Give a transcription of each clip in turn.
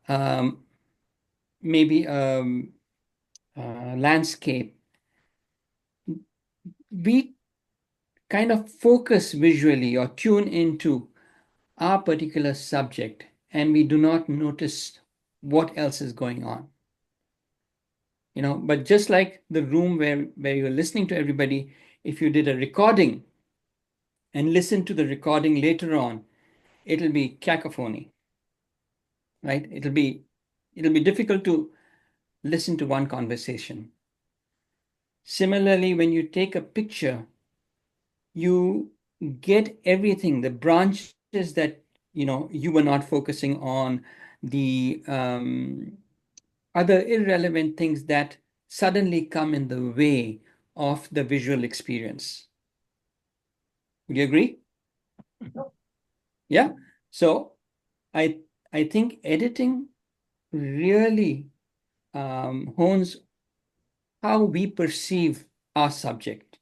um, maybe landscape, we kind of focus visually or tune into our particular subject and we do not notice what else is going on. But just like the room where you're listening to everybody, if you did a recording and listen to the recording later on, it'll be cacophony, right? It'll be difficult to listen to one conversation. Similarly, when you take a picture, you get everything, the branches that you were not focusing on, the other irrelevant things that suddenly come in the way of the visual experience. Would you agree? Yeah. So I I think editing really hones how we perceive our subject.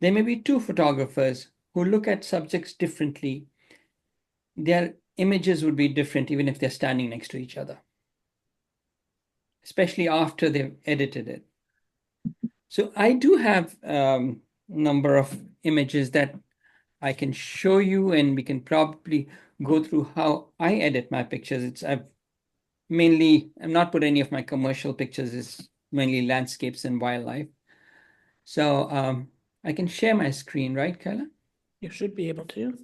There may be two photographers who look at subjects differently. Their images would be different even if they're standing next to each other, especially after they've edited it. So I do have a number of images that I can show you, and we can probably go through how I edit my pictures. I've not put any of my commercial pictures. It's mainly landscapes and wildlife. So I can share my screen, right, Kyla? You should be able to.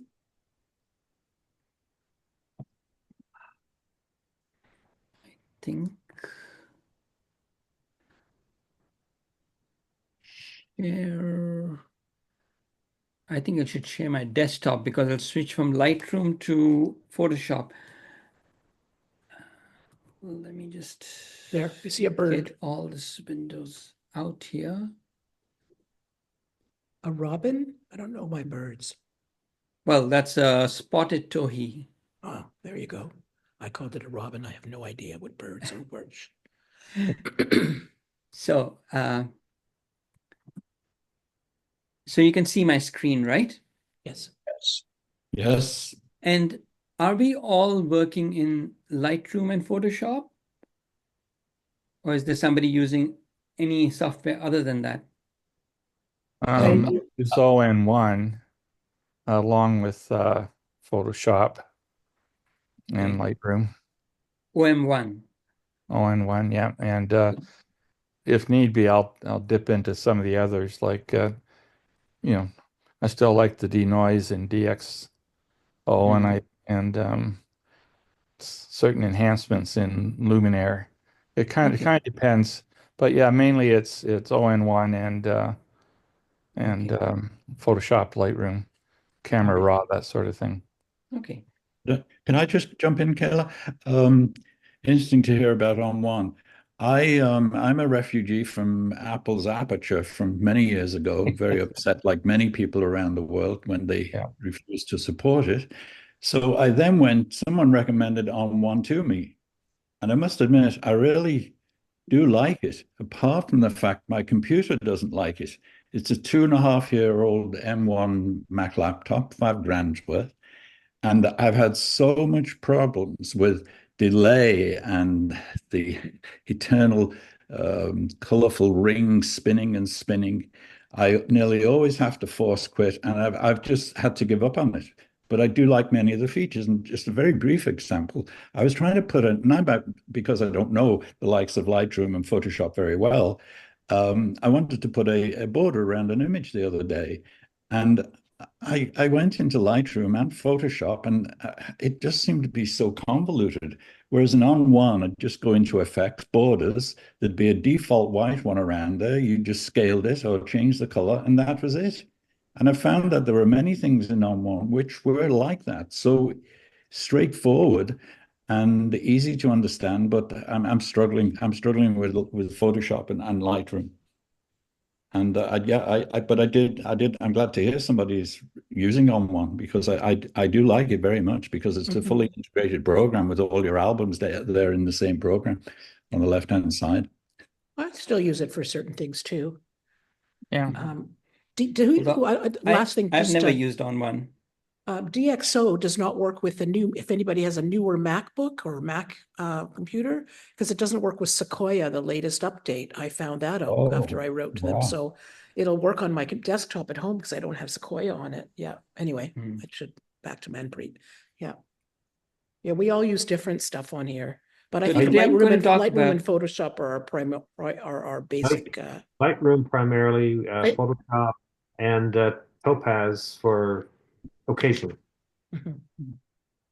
Think share. I think I should share my desktop because I'll switch from Lightroom to Photoshop. Let me just There, you see a bird. get all these windows out here. A robin? I don't know my birds. Well, that's a spotted towhee. Oh, there you go. I called it a robin. I have no idea what birds are birds. So, so you can see my screen, right? Yes. Yes. And are we all working in Lightroom and Photoshop? Or is there somebody using any software other than that? It's all in one, along with Photoshop and Lightroom. OM1. All in one, yeah. And if need be, I'll dip into some of the others. Like I still like the denoise and DxO, and certain enhancements in Luminaire. It kind of depends, but yeah, mainly it's ON1 and Photoshop, Lightroom, Camera Raw, that sort of thing. Okay. Can I just jump in, Kayla? Interesting to hear about On1. I'm a refugee from Apple's Aperture from many years ago, very upset, like many people around the world, when they refused to support it. So I then someone recommended On1 to me. And I must admit, I really do like it, apart from the fact my computer doesn't like it. It's a 2.5-year-old M1 Mac laptop, 5 grand worth. And I've had so much problems with delay and the eternal colorful ring spinning and spinning. I nearly always have to force quit, and I've just had to give up on it. But I do like many of the features. And just a very brief example, I was trying to put because I don't know the likes of Lightroom and Photoshop very well, I wanted to put a border around an image the other day. And I went into Lightroom and Photoshop, and it just seemed to be so convoluted. Whereas in On1, I'd just go into Effects, Borders, there'd be a default white one around there. You just scaled it or changed the color, and that was it. And I found that there were many things in On1 which were like that. So straightforward and easy to understand, but I'm struggling. I'm struggling with Photoshop and Lightroom. And but I did. I'm glad to hear somebody's using On1 because I do like it very much because it's a fully integrated program with all your albums there in the same program on the left-hand side. I still use it for certain things too. Yeah. Last thing, I've just never used On1. DxO does not work with the new, if anybody has a newer MacBook or Mac computer, because it doesn't work with Sequoia, the latest update. I found that out after I wrote to them. wow. So it'll work on my desktop at home because I don't have Sequoia on it. Yeah. Anyway, I should back to Manpreet. Yeah. Yeah, we all use different stuff on here. But I So think today I'm going to talk Lightroom and about Photoshop are our basic. Lightroom primarily, Right. Photoshop, and Topaz for occasionally.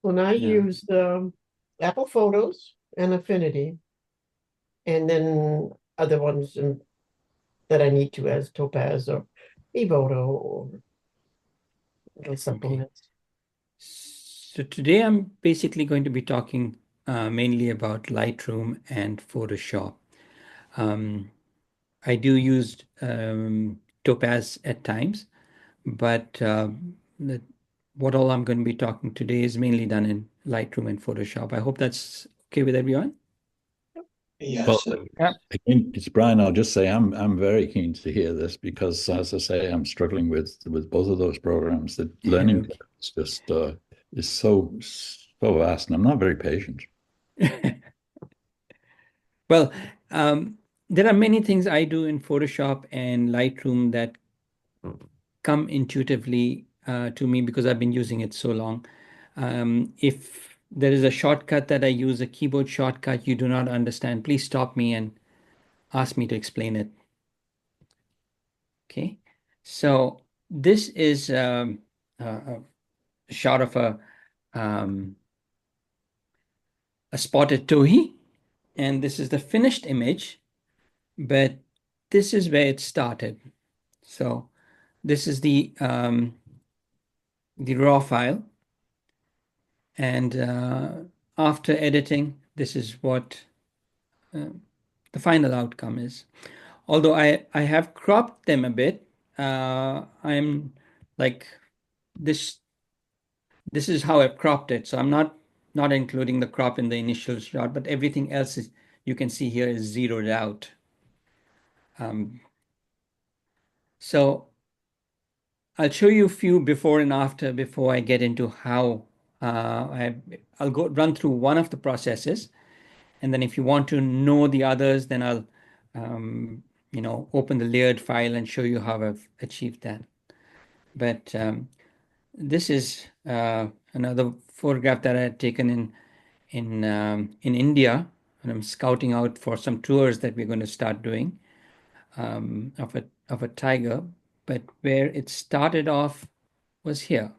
Well, I Yeah. use Apple Photos and Affinity, and then other ones that I need to, as Topaz or ePhoto or little supplements. So today I'm basically going to be talking mainly about Lightroom and Photoshop. I do use Topaz at times, but what all I'm going to be talking today is mainly done in Lightroom and Photoshop. I hope that's okay with everyone. Well, Yeah. again, it's Brian. I'll just say I'm very keen to hear this because, as I say, I'm struggling with both of those programs. The learning curve is just is so vast, and I'm not very patient. Well, there are many things I do in Photoshop and Lightroom that come intuitively to me because I've been using it so long. If there is a shortcut that I use, a keyboard shortcut you do not understand, please stop me and ask me to explain it. Okay, so this is a shot of a spotted towhee, and this is the finished image, but this is where it started. So this is the raw file, and after editing, this is what the final outcome is. Although I have cropped them a bit, I'm like this is how I've cropped it. So I'm not including the crop in the initial shot, but everything else is, you can see here, is zeroed out. So I'll show you a few before and after before I get into how I'll go run through one of the processes, and then if you want to know the others, then I'll open the layered file and show you how I've achieved that. But this is another photograph that I had taken in India, and I'm scouting out for some tours that we're going to start doing of a tiger. But where it started off was here.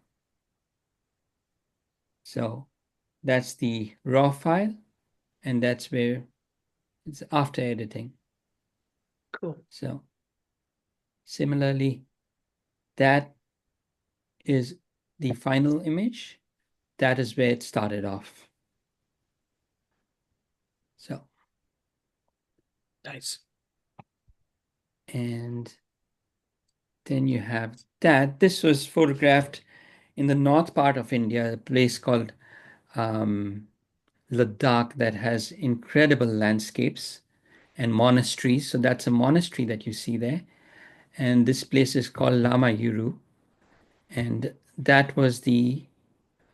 So that's the raw file, and that's where it's after editing. Cool. So similarly, that is the final image. That is where it started off. So Nice. And then you have that. This was photographed in the north part of India, a place called Ladakh that has incredible landscapes and monasteries. So that's a monastery that you see there. And this place is called Lama Yuru. And that was the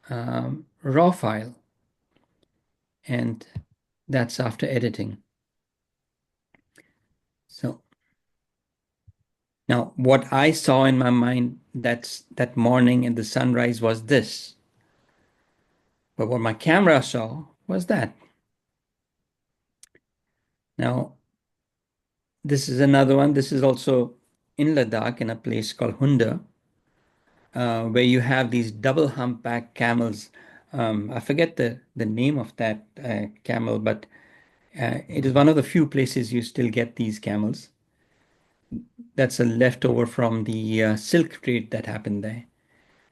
raw file. And that's after editing. So now what I saw in my mind that morning at the sunrise was this. But what my camera saw was that. Now, this is another one. This is also in Ladakh in a place called Hunda, where you have these double humpback camels. I forget the name of that camel, but it is one of the few places you still get these camels. That's a leftover from the silk trade that happened there.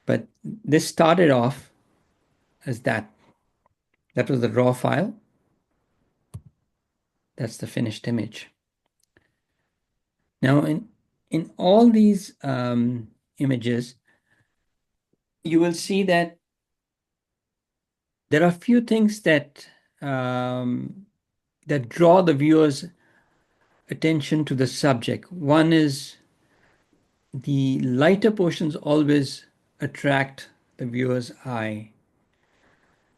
But this started off as that. That was the raw file. That's the finished image. Now, in all these images, you will see that there are a few things that that draw the viewer's attention to the subject. One is the lighter portions always attract the viewer's eye,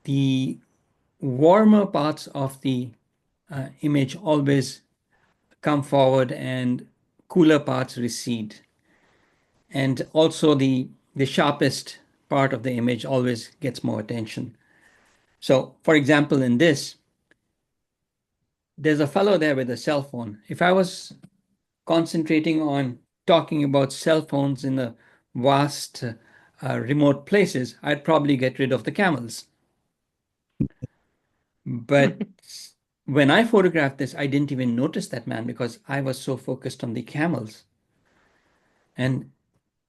the warmer parts of the image always come forward and cooler parts recede. And also the sharpest part of the image always gets more attention. So, for example, in this, there's a fellow there with a cell phone. If I was concentrating on talking about cell phones in the vast, remote places, I'd probably get rid of the camels. But when I photographed this, I didn't even notice that man because I was so focused on the camels. And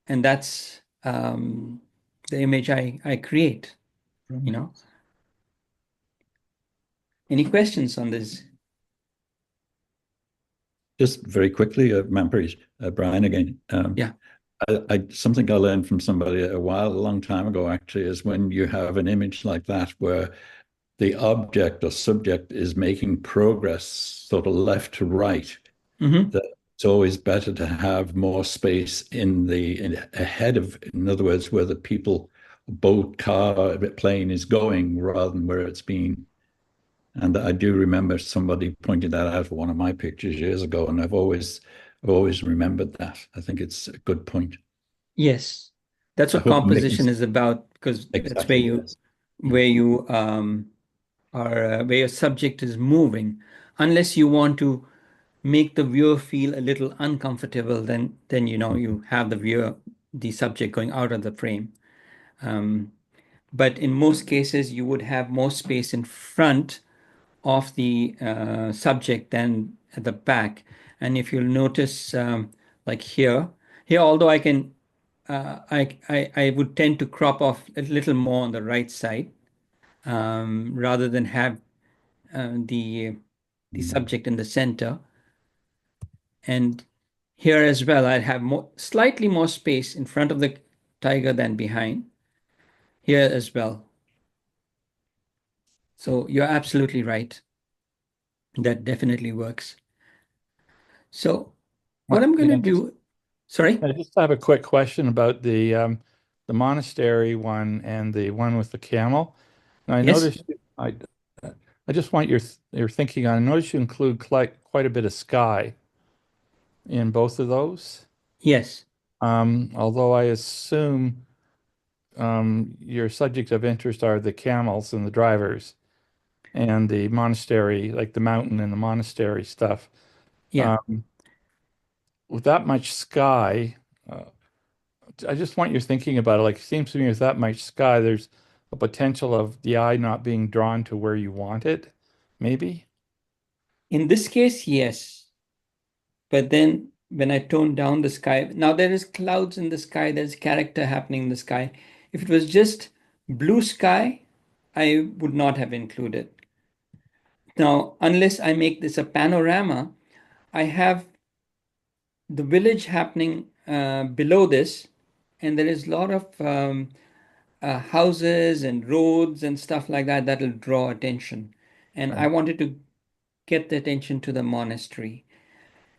that's the image I create, you know. Any questions on this? Just very quickly, Manpreet, Brian again. Yeah. Something I learned from somebody a long time ago, actually, is when you have an image like that where the object or subject is making progress sort of left to right, Mm-hmm. that it's always better to have more space ahead of, in other words, where the people, boat, car, plane is going rather than where it's being. And I do remember somebody pointing that out for one of my pictures years ago, and I've always remembered that. I think it's a good point. Yes, that's I what hope I'm making composition is about, because that's exactly, yes. where you are where your subject is moving. Unless you want to make the viewer feel a little uncomfortable, then you have the subject going out of the frame. But in most cases, you would have more space in front of the subject than at the back. And if you'll notice, like here, although I can, I would tend to crop off a little more on the right side, rather than have the subject in the center. And here as well, I'd have slightly more space in front of the tiger than behind. Here as well. So you're absolutely right. That definitely works. So what I'm going to do, sorry? I just have a quick question about the monastery one and the one with the camel. Now, I Yes? noticed I just want your thinking on. I noticed you include quite a bit of sky in both of those. Yes. Although I assume your subject of interest are the camels and the drivers and the monastery, like the mountain and the monastery stuff. Yeah. With that much sky, uh, I just want your thinking about it. Like, it seems to me with that much sky, there's a potential of the eye not being drawn to where you want it, maybe. In this case, yes. But then when I tone down the sky, now there is clouds in the sky, there's character happening in the sky. If it was just blue sky, I would not have included. Now, unless I make this a panorama, I have the village happening below this, and there is a lot of houses and roads and stuff like that that'll draw attention. And I Right. wanted to get the attention to the monastery.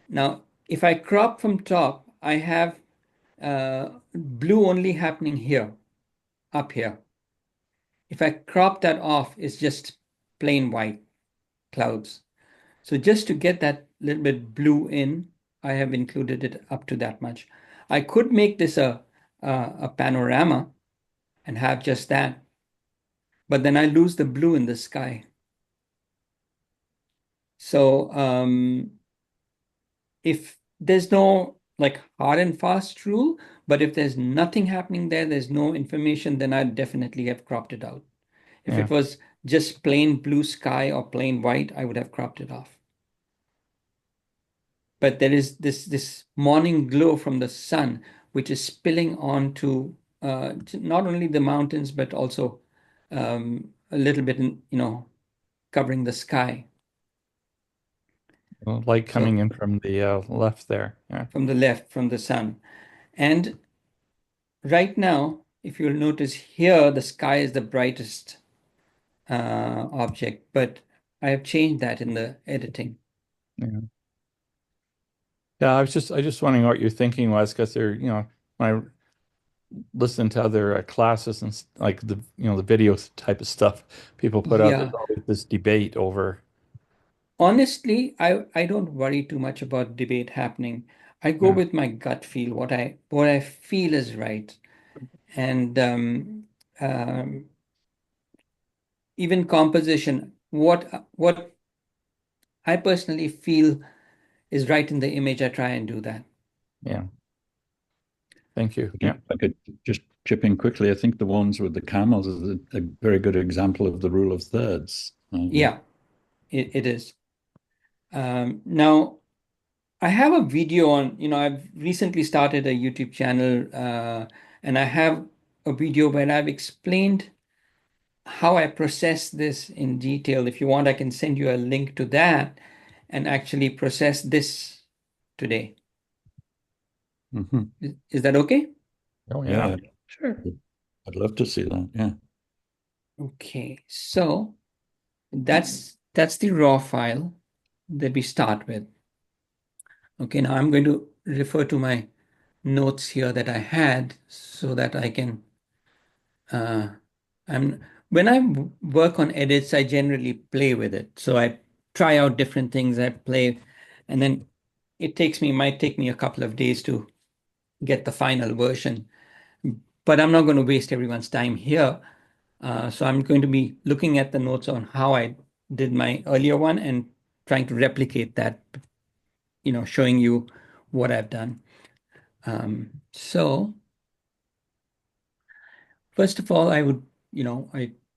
Now, if I crop from top, I have blue only happening here, up here. If I crop that off, it's just plain white clouds. So just to get that little bit blue in, I have included it up to that much. I could make this a panorama and have just that, but then I lose the blue in the sky. So if there's no like hard and fast rule, but if there's nothing happening there, there's no information, then I'd definitely have cropped it out. If Yeah. it was just plain blue sky or plain white, I would have cropped it off. But there is this morning glow from the sun, which is spilling onto not only the mountains, but also a little bit, covering the sky. Light coming So in from the left there. Yeah. from the left, from the sun. And right now, if you'll notice here, the sky is the brightest object, but I have changed that in the editing. Yeah. Yeah, I just wondering what your thinking was because when listen to other classes and like the video type of stuff people put out. There's Yeah. always this debate over. Honestly, I don't worry too much about debate happening. I go Yeah. with my gut feel, what I feel is right. And um, even composition, what I personally feel is right in the image, I try and do that. Yeah. Thank you. Yeah. I could just chip in quickly. I think the ones with the camels is a very good example of the rule of thirds. Yeah, it is. Now, I have a video on, I've recently started a YouTube channel, and I have a video where I've explained how I process this in detail. If you want, I can send you a link to that and actually process this today. Mhm. Is that okay? Oh, yeah. Yeah, Sure. I'd love to see that. Yeah. Okay, so that's the raw file that we start with. Okay, now I'm going to refer to my notes here that I had so that I can I'm when I work on edits, I generally play with it. So I try out different things, I play, and then might take me a couple of days to get the final version. But I'm not going to waste everyone's time here. So I'm going to be looking at the notes on how I did my earlier one and trying to replicate that, showing you what I've done. So first of all, I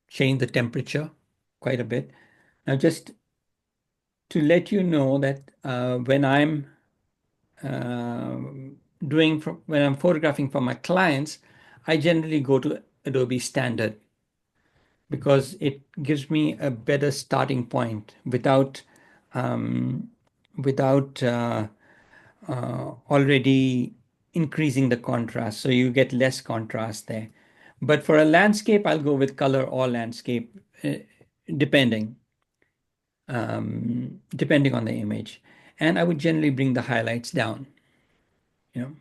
change the temperature quite a bit. Now, just to let you know that when I'm uh, when I'm photographing for my clients, I generally go to Adobe Standard because it gives me a better starting point um, without already increasing the contrast. So you get less contrast there. But for a landscape, I'll go with color or landscape, depending depending on the image. And I would generally bring the highlights down, you know,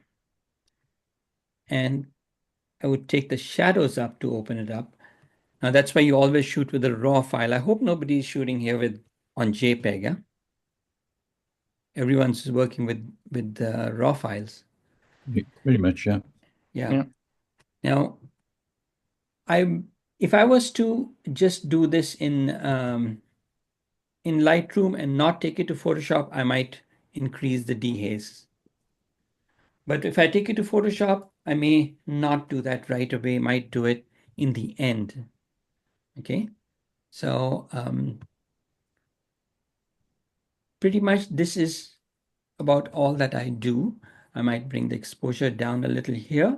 and I would take the shadows up to open it up. Now that's why you always shoot with a raw file. I hope nobody's shooting here on JPEG. Yeah? Everyone's working with raw files. Pretty much, yeah. Yeah. Yeah. Now, I if I was to just do this in Lightroom and not take it to Photoshop, I might increase the dehaze. But if I take it to Photoshop, I may not do that right away, might do it in the end. Okay, so pretty much this is about all that I do. I might bring the exposure down a little here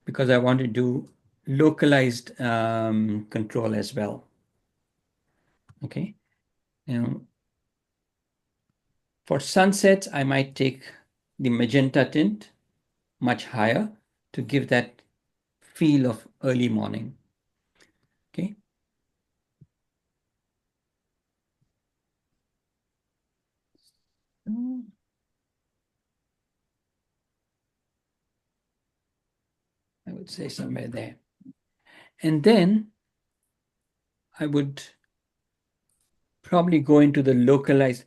because I want to do localized control as well. Okay, now for sunsets, I might take the magenta tint much higher to give that feel of early morning. Okay. I would say somewhere there. And then I would probably go into the localized.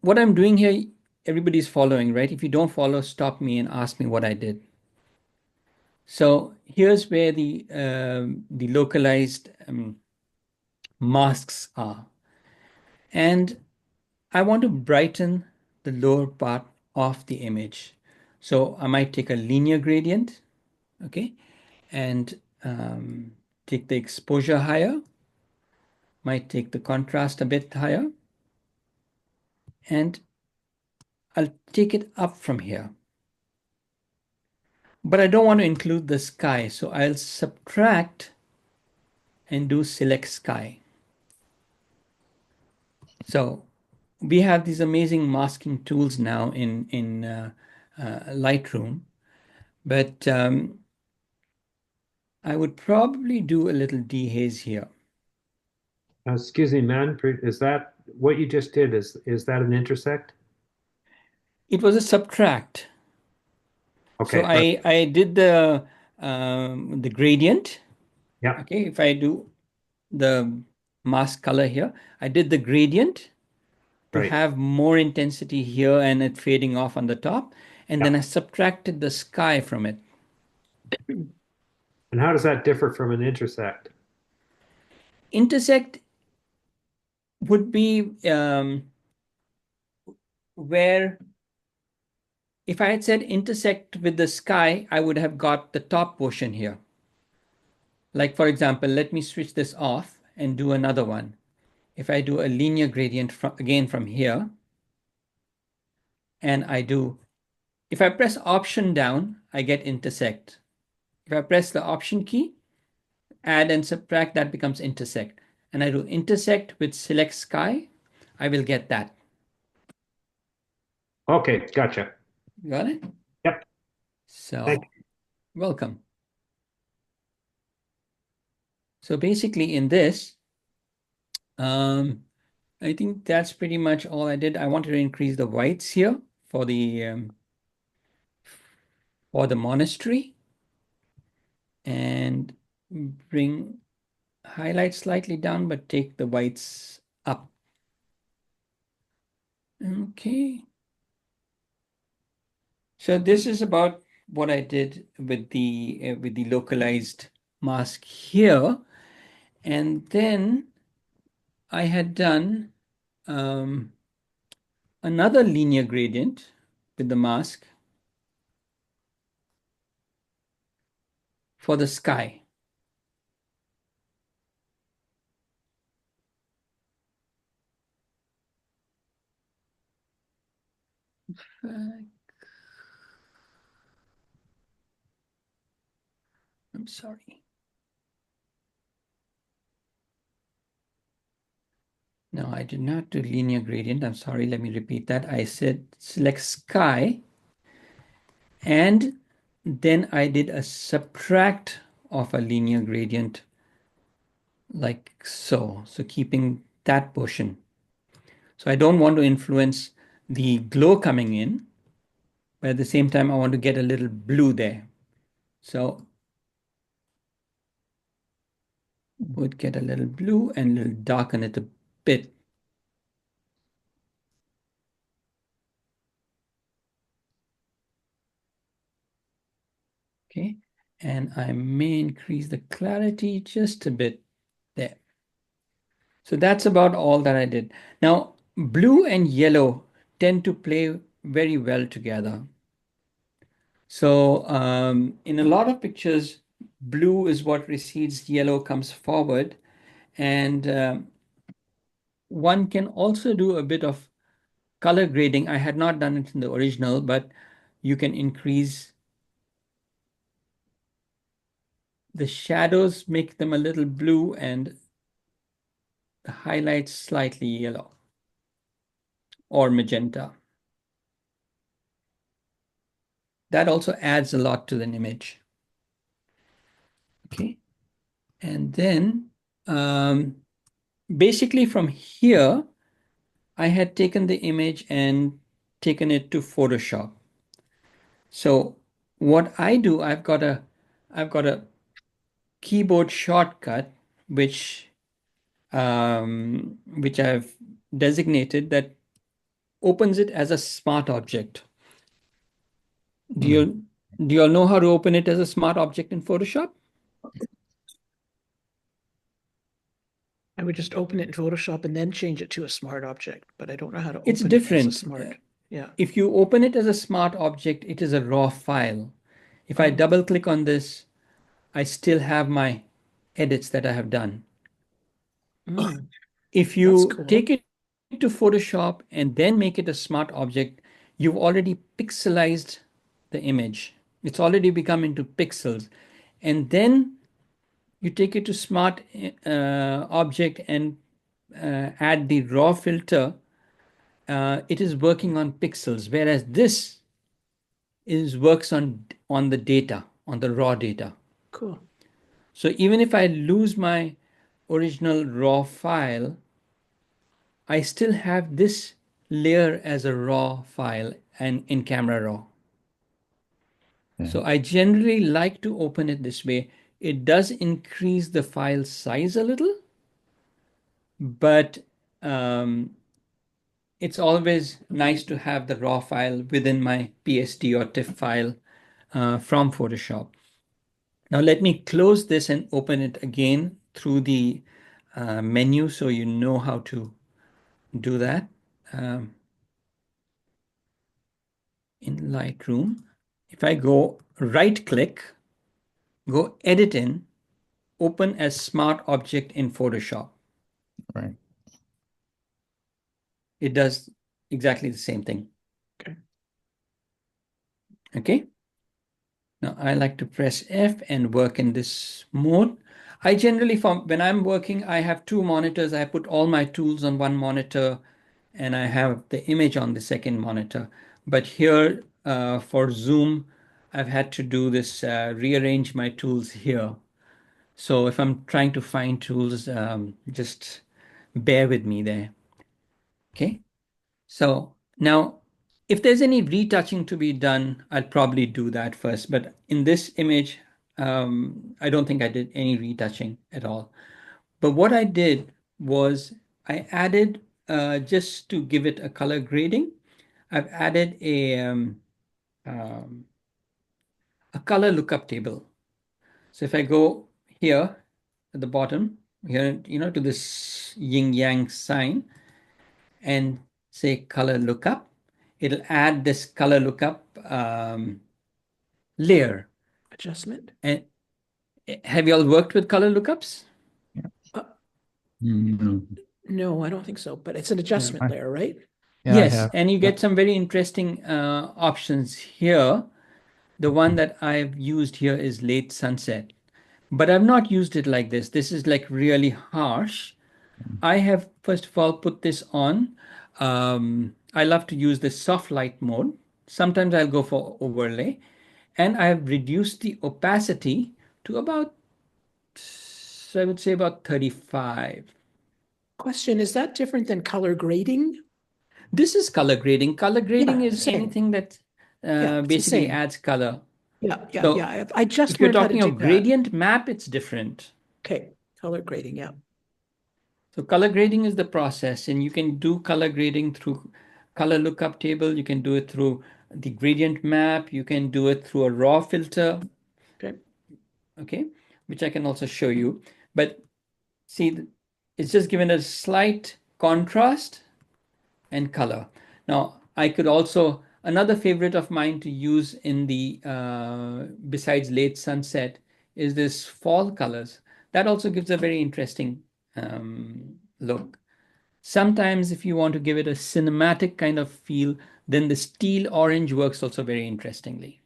What I'm doing here, everybody's following, right? If you don't follow, stop me and ask me what I did. So here's where the localized masks are. And I want to brighten the lower part of the image. So I might take a linear gradient, okay, and take the exposure higher, might take the contrast a bit higher, and I'll take it up from here. But I don't want to include the sky, so I'll subtract and do select sky. So we have these amazing masking tools now in Lightroom, but I would probably do a little dehaze here. Excuse me, Manpreet, is that what you just did? Is that an intersect? It was a subtract. Okay, So I did the the gradient. Yeah. Okay, if I do the mask color here, I did the gradient to Right. have more intensity here and it fading off on the top. And then Yeah. I subtracted the sky from it. And how does that differ from an intersect? Intersect would be where if I had said intersect with the sky, I would have got the top portion here. Like for example, let me switch this off and do another one. If I do a linear gradient again from here, and if I press Option down, I get intersect. If I press the Option key, add and subtract, that becomes intersect. And I do intersect with select sky, I will get that. Okay, gotcha. Got it? Yep. So, Thank you. welcome. So basically in this, I think that's pretty much all I did. I wanted to increase the whites here for the monastery and bring highlights slightly down, but take the whites up. Okay. So this is about what I did with the localized mask here. And then I had done another linear gradient with the mask for the sky. I'm sorry. No, I did not do linear gradient. I'm sorry. Let me repeat that. I said select sky, and then I did a subtract of a linear gradient like so. So keeping that portion. So I don't want to influence the glow coming in, but at the same time, I want to get a little blue there. So would get a little blue and a little darken it a bit. Okay, and I may increase the clarity just a bit there. So that's about all that I did. Now, blue and yellow tend to play very well together. So in a lot of pictures, blue is what recedes, yellow comes forward. And one can also do a bit of color grading. I had not done it in the original, but you can increase the shadows, make them a little blue, and the highlights slightly yellow or magenta. That also adds a lot to an image. Okay. And then basically from here, I had taken the image and taken it to Photoshop. So what I do, I've got a keyboard shortcut which I've designated that opens it as a smart object. Do you all know how to open it as a smart object in Photoshop? I would just open it in Photoshop and then change it to a smart object, but I don't know how to It's open it as a different. smart. Yeah. If you open it as a smart object, it is a raw file. If I double click on this, I still have my edits that I have done. If you cool. take it to Photoshop and then make it a smart object, you've already pixelized the image. It's already become into pixels. And then you take it to smart object and add the raw filter. It is working on pixels, whereas this works on the data, on the raw data. Cool. So even if I lose my original raw file, I still have this layer as a raw file and in Camera Raw. So I generally like to open it this way. It does increase the file size a little, but it's always nice to have the raw file within my PSD or TIFF file from Photoshop. Now let me close this and open it again through the menu so you know how to do that. In Lightroom, if I go right click, go edit in, open as smart object in Photoshop. Right. It does exactly the same thing. Okay. Okay. Now I like to press F and work in this mode. I generally, when I'm working, I have two monitors. I put all my tools on one monitor and I have the image on the second monitor. But here for Zoom, I've had to do this, rearrange my tools here. So if I'm trying to find tools, just bear with me there. Okay. So now, if there's any retouching to be done, I'll probably do that first. But in this image, I don't think I did any retouching at all. But what I did was I added, just to give it a color grading, I've added a color lookup table. So if I go here at the bottom, here, to this yin yang sign and say color lookup, it'll add this color lookup layer. Adjustment. And have you all worked with color lookups? No, I don't think so, but it's an adjustment layer, right? Yeah, I Yes, have. and you get some very interesting options here. The one that I've used here is late sunset, but I've not used it like this. This is like really harsh. I have first of all put this on. I love to use the soft light mode. Sometimes I'll go for overlay, and I have reduced the opacity to about, I would say about 35. Question, is that different than color grading? This is color grading. Color grading Yeah, is same. anything that Yeah, it's the basically same. adds color. Yeah, yeah, So yeah. I just if you're learned how to talking do of that. gradient map, it's different. Okay, color grading, yeah. So color grading is the process, and you can do color grading through color lookup table. You can do it through the gradient map. You can do it through a raw filter. Okay, which I can also show you. But see, it's just given a slight contrast and color. Now, I could also, another favorite of mine to use in the, besides late sunset, is this fall colors. That also gives a very interesting look. Sometimes if you want to give it a cinematic kind of feel, then the steel orange works also very interestingly.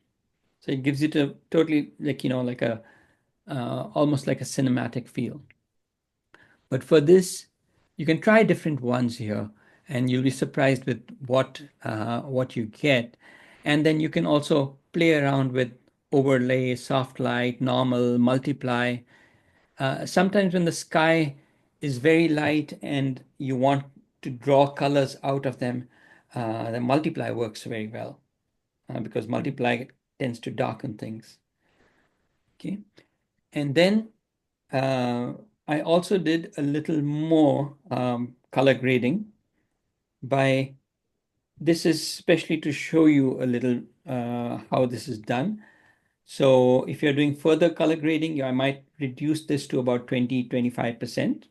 So it gives it a totally, like, like a, almost like a cinematic feel. But for this, you can try different ones here, and you'll be surprised with what you get. And then you can also play around with overlay, soft light, normal, multiply. Sometimes when the sky is very light and you want to draw colors out of them, the multiply works very well, because multiply tends to darken things. Okay, and then I also did a little more color grading by, this is especially to show you a little how this is done. So if you're doing further color grading, I might reduce this to about 20-25%.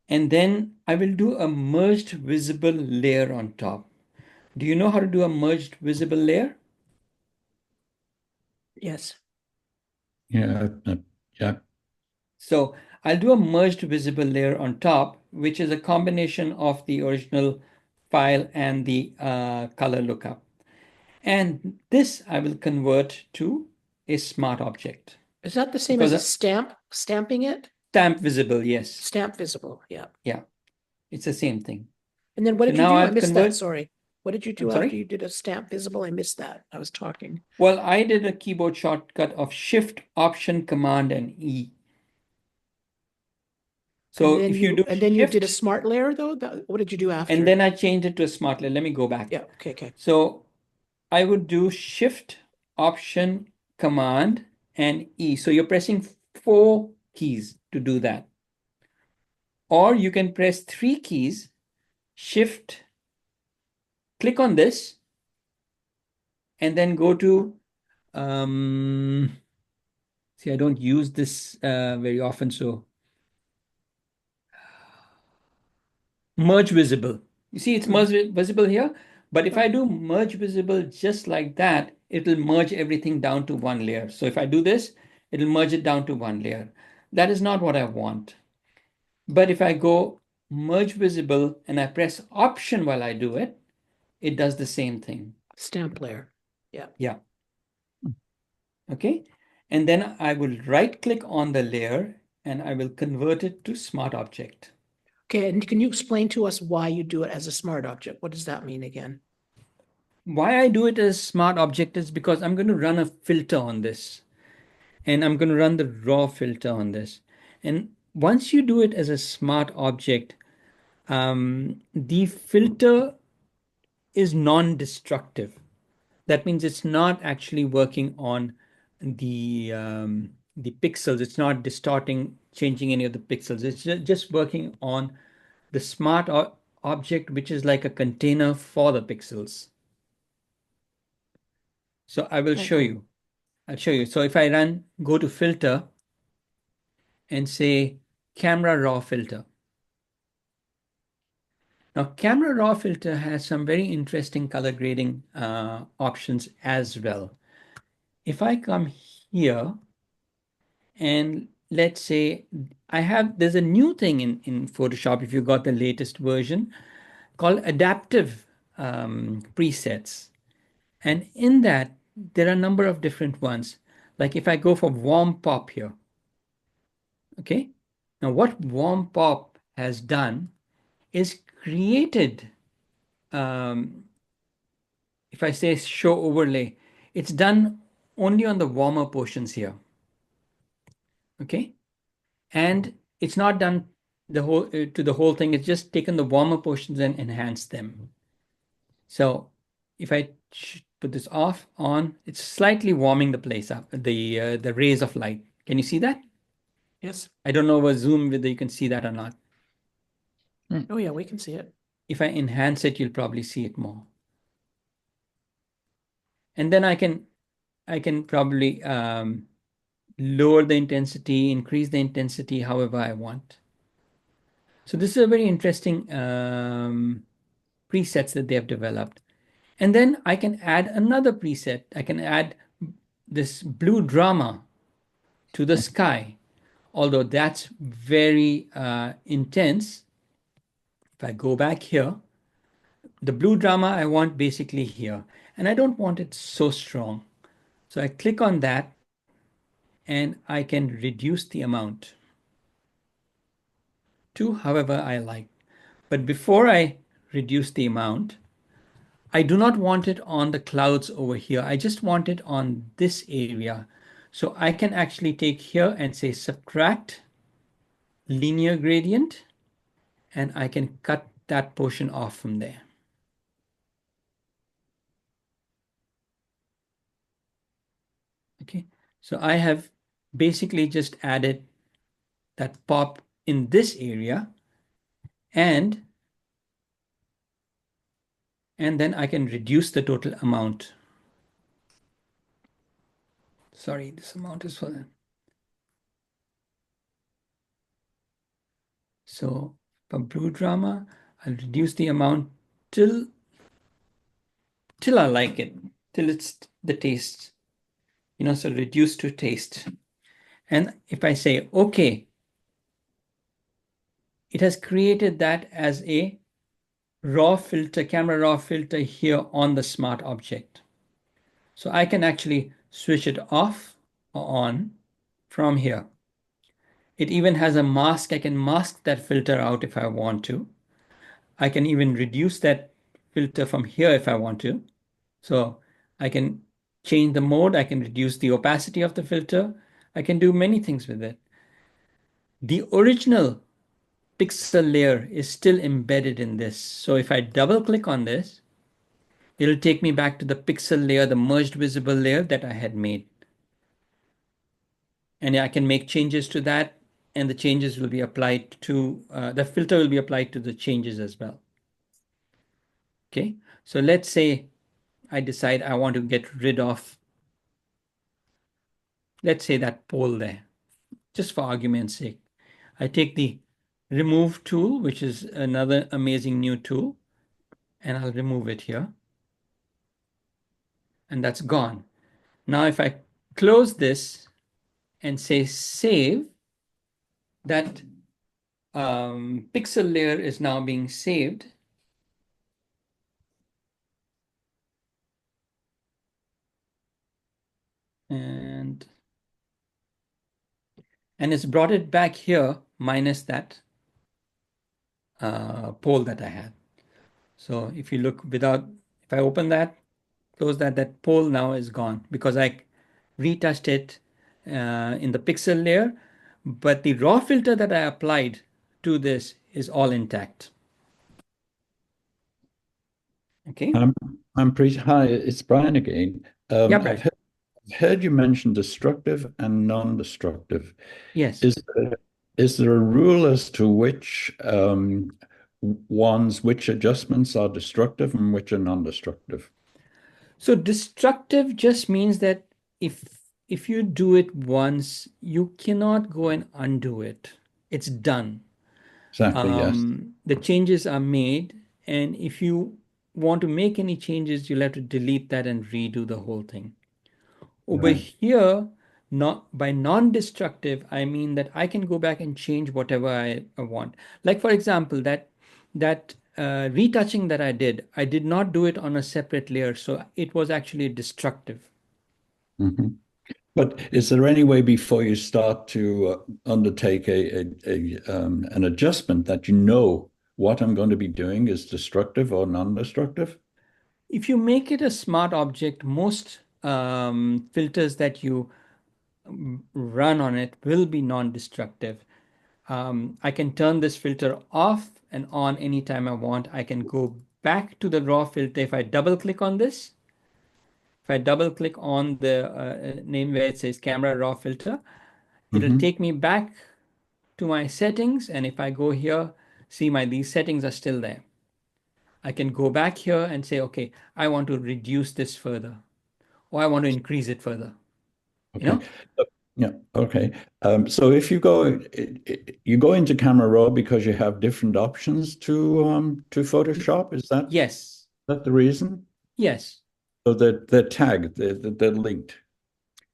And then I will do a merged visible layer on top. Do you know how to do a merged visible layer? Yes. Yeah. Yeah. So I'll do a merged visible layer on top, which is a combination of the original file and the color lookup. And this I will convert to a smart object. Is that the same as a stamp, stamping it? Stamp visible, yes. Stamp visible, yeah. Yeah, it's the same thing. And then what So did you now do? I I've missed that, convert- sorry. What did you do I'm after sorry? you did a stamp visible? I missed that. I was talking. Well, I did a keyboard shortcut of Shift, Option, Command, and E. So if you do and then you did a Shift, smart layer though? What did you do after? and then I changed it to a smart layer. Let me go back. Yeah, okay. So I would do Shift, Option, Command, and E. So you're pressing 4 keys to do that. Or you can press 3 keys, Shift, click on this, and then go to, see, I don't use this very often, so merge visible. You see, it's merge visible here, but if I do merge visible just like that, it'll merge everything down to one layer. So if I do this, it'll merge it down to one layer. That is not what I want. But if I go merge visible and I press Option while I do it, it does the same thing. Stamp layer. Yeah. Yeah. Okay. And then I will right click on the layer and I will convert it to Smart Object. Okay, and can you explain to us why you do it as a smart object? What does that mean again? Why I do it as Smart Object is because I'm going to run a filter on this. And I'm going to run the raw filter on this. And once you do it as a Smart Object, the filter is non-destructive. That means it's not actually working on the pixels. It's not distorting, changing any of the pixels. It's just working on the smart object, which is like a container for the pixels. So I will show you. I'll show you. So if I go to filter and say camera raw filter. Now, camera raw filter has some very interesting color grading options as well. If I come here and let's say there's a new thing in Photoshop, if you got the latest version, called adaptive presets. And in that, there are a number of different ones. Like if I go for warm pop here, okay? Now what warm pop has done is created, if I say show overlay, it's done only on the warmer portions here, okay? And it's not done to the whole thing. It's just taken the warmer portions and enhanced them. So if I put this off, on, it's slightly warming the place up, the rays of light. Can you see that? Yes. I don't know over Zoom whether you can see that or not. Oh yeah, we can see it. If I enhance it, you'll probably see it more. And then I can probably lower the intensity, increase the intensity, however I want. So this is a very interesting presets that they have developed. And then I can add another preset. I can add this blue drama to the sky, although that's very intense. If I go back here, the blue drama I want basically here, and I don't want it so strong. So I click on that and I can reduce the amount to however I like. But before I reduce the amount, I do not want it on the clouds over here. I just want it on this area. So I can actually take here and say subtract linear gradient, and I can cut that portion off from there. Okay, so I have basically just added that pop in this area, and then I can reduce the total amount. Sorry, this amount is for that. So for blue drama, I'll reduce the amount till I like it, till it's the taste, so reduce to taste. And if I say okay, it has created that as a raw filter, camera raw filter here on the smart object. So I can actually switch it off or on from here. It even has a mask. I can mask that filter out if I want to. I can even reduce that filter from here if I want to. So I can change the mode. I can reduce the opacity of the filter. I can do many things with it. The original pixel layer is still embedded in this. So if I double click on this, it'll take me back to the pixel layer, the merged visible layer that I had made. And I can make changes to that, and the changes will be applied to, the filter will be applied to the changes as well. Okay, so let's say I decide I want to get rid of, let's say, that pole there, just for argument's sake. I take the remove tool, which is another amazing new tool, and I'll remove it here. And that's gone. Now, if I close this and say save, that pixel layer is now being saved. And it's brought it back here minus that pole that I had. So if you look without, if I open that, close that, that pole now is gone because I retouched it in the pixel layer, but the raw filter that I applied to this is all intact. Okay. I'm pretty high. It's Brian again. Yeah, Brian. I've heard you mention destructive and non-destructive. Yes. Is there a rule as to which which adjustments are destructive and which are non-destructive? So destructive just means that if you do it once, you cannot go and undo it. It's done. Exactly, yes. The changes are made, and if you want to make any changes, you'll have to delete that and redo the whole thing. Over Right. here, not by non-destructive, I mean that I can go back and change whatever I want. Like for example, that retouching that I did not do it on a separate layer, so it was actually destructive. Mhm. But is there any way before you start to undertake an adjustment that you know what I'm going to be doing is destructive or non-destructive? If you make it a smart object, most filters that you run on it will be non-destructive. I can turn this filter off and on anytime I want. I can go back to the raw filter. If I double click on this, if I double click on the name where it says camera raw filter, it'll take me back to my settings. And if I go here, see these settings are still there. I can go back here and say, okay, I want to reduce this further, or I want to increase it further. You Okay. know? Yeah. Okay. So if you go into Camera Raw because you have different options to Photoshop, is Yes. that the reason? Yes. So they're tagged, they're linked.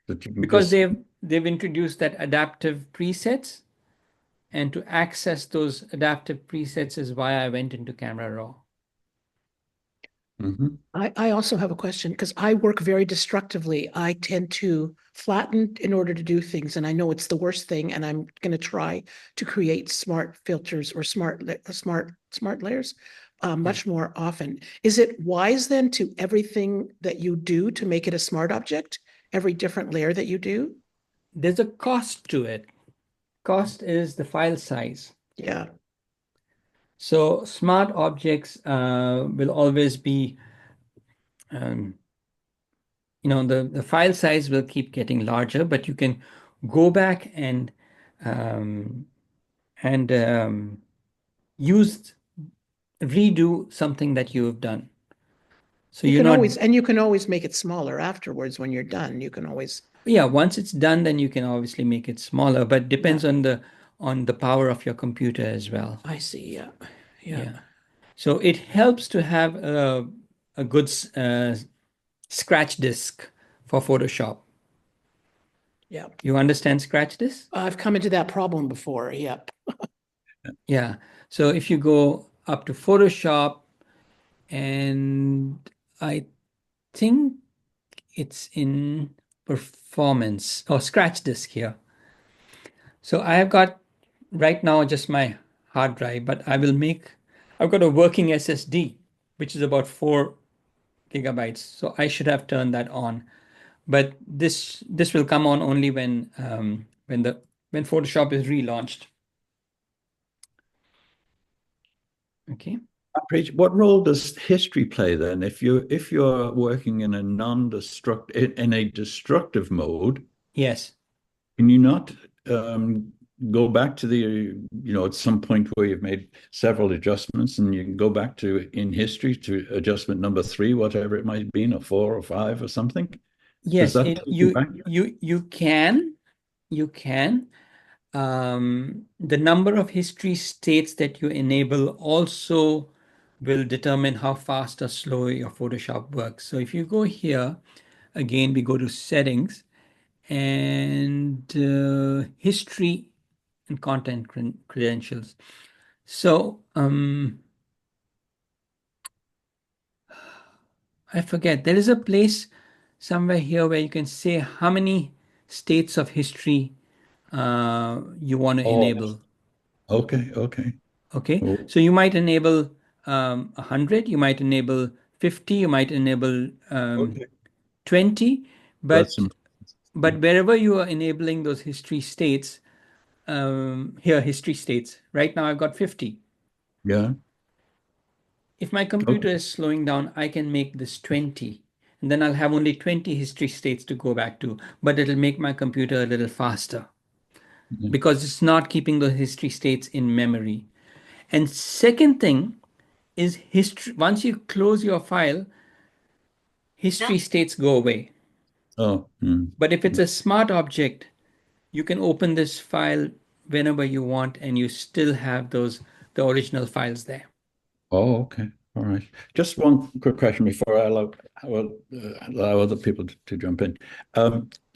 That you can Because just they've introduced that adaptive presets, and to access those adaptive presets is why I went into Camera Raw. I also have a question because I work very destructively. I tend to flatten in order to do things, and I know it's the worst thing. And I'm going to try to create smart filters or smart layers much more often. Is it wise then to everything that you do to make it a smart object? Every different layer that you do? There's a cost to it. Cost is the file size. Yeah. So smart objects will always be, the file size will keep getting larger, but you can go back and um, use redo something that you have done. So You you're can not, always make it smaller afterwards when you're done. You can always yeah, once it's done, then you can obviously make it smaller, but depends on the power of your computer as well. I see. Yeah. Yeah. So it helps to have a good scratch disk for Photoshop. Yeah. You understand scratch disk? I've come into that problem before. Yep. Yeah. So if you go up to Photoshop, and I think it's in performance or scratch disk here. So I have got right now just my hard drive, but I've got a working SSD, which is about 4 GB. So I should have turned that on. But this will come on only when Photoshop is relaunched. Okay. What role does history play then? If you're working in a destructive mode, Yes. can you not go back to at some point where you've made several adjustments and you can go back to in history to adjustment number three, whatever it might be, or four or five or something? Does Yes, that take you back? you can. You can. The number of history states that you enable also will determine how fast or slow your Photoshop works. So if you go here, again, we go to settings and history and content credentials. So I forget, there is a place somewhere here where you can say how many states of history you want to Oh, enable. okay, okay. Okay, Oh, so you might enable 100, you might enable 50, you might enable okay. 20, That's but wherever you are enabling those history states, here history states, right now I've got 50. yeah. If my computer Okay. is slowing down, I can make this 20, and then I'll have only 20 history states to go back to, but it'll make my computer a little faster Yeah. because it's not keeping the history states in memory. And second thing is history. Once you close your file, history states go away. Oh, But if it's a smart object, you can open this file whenever you want and you still have the original files there. oh, okay. All right. Just one quick question before I allow other people to jump in.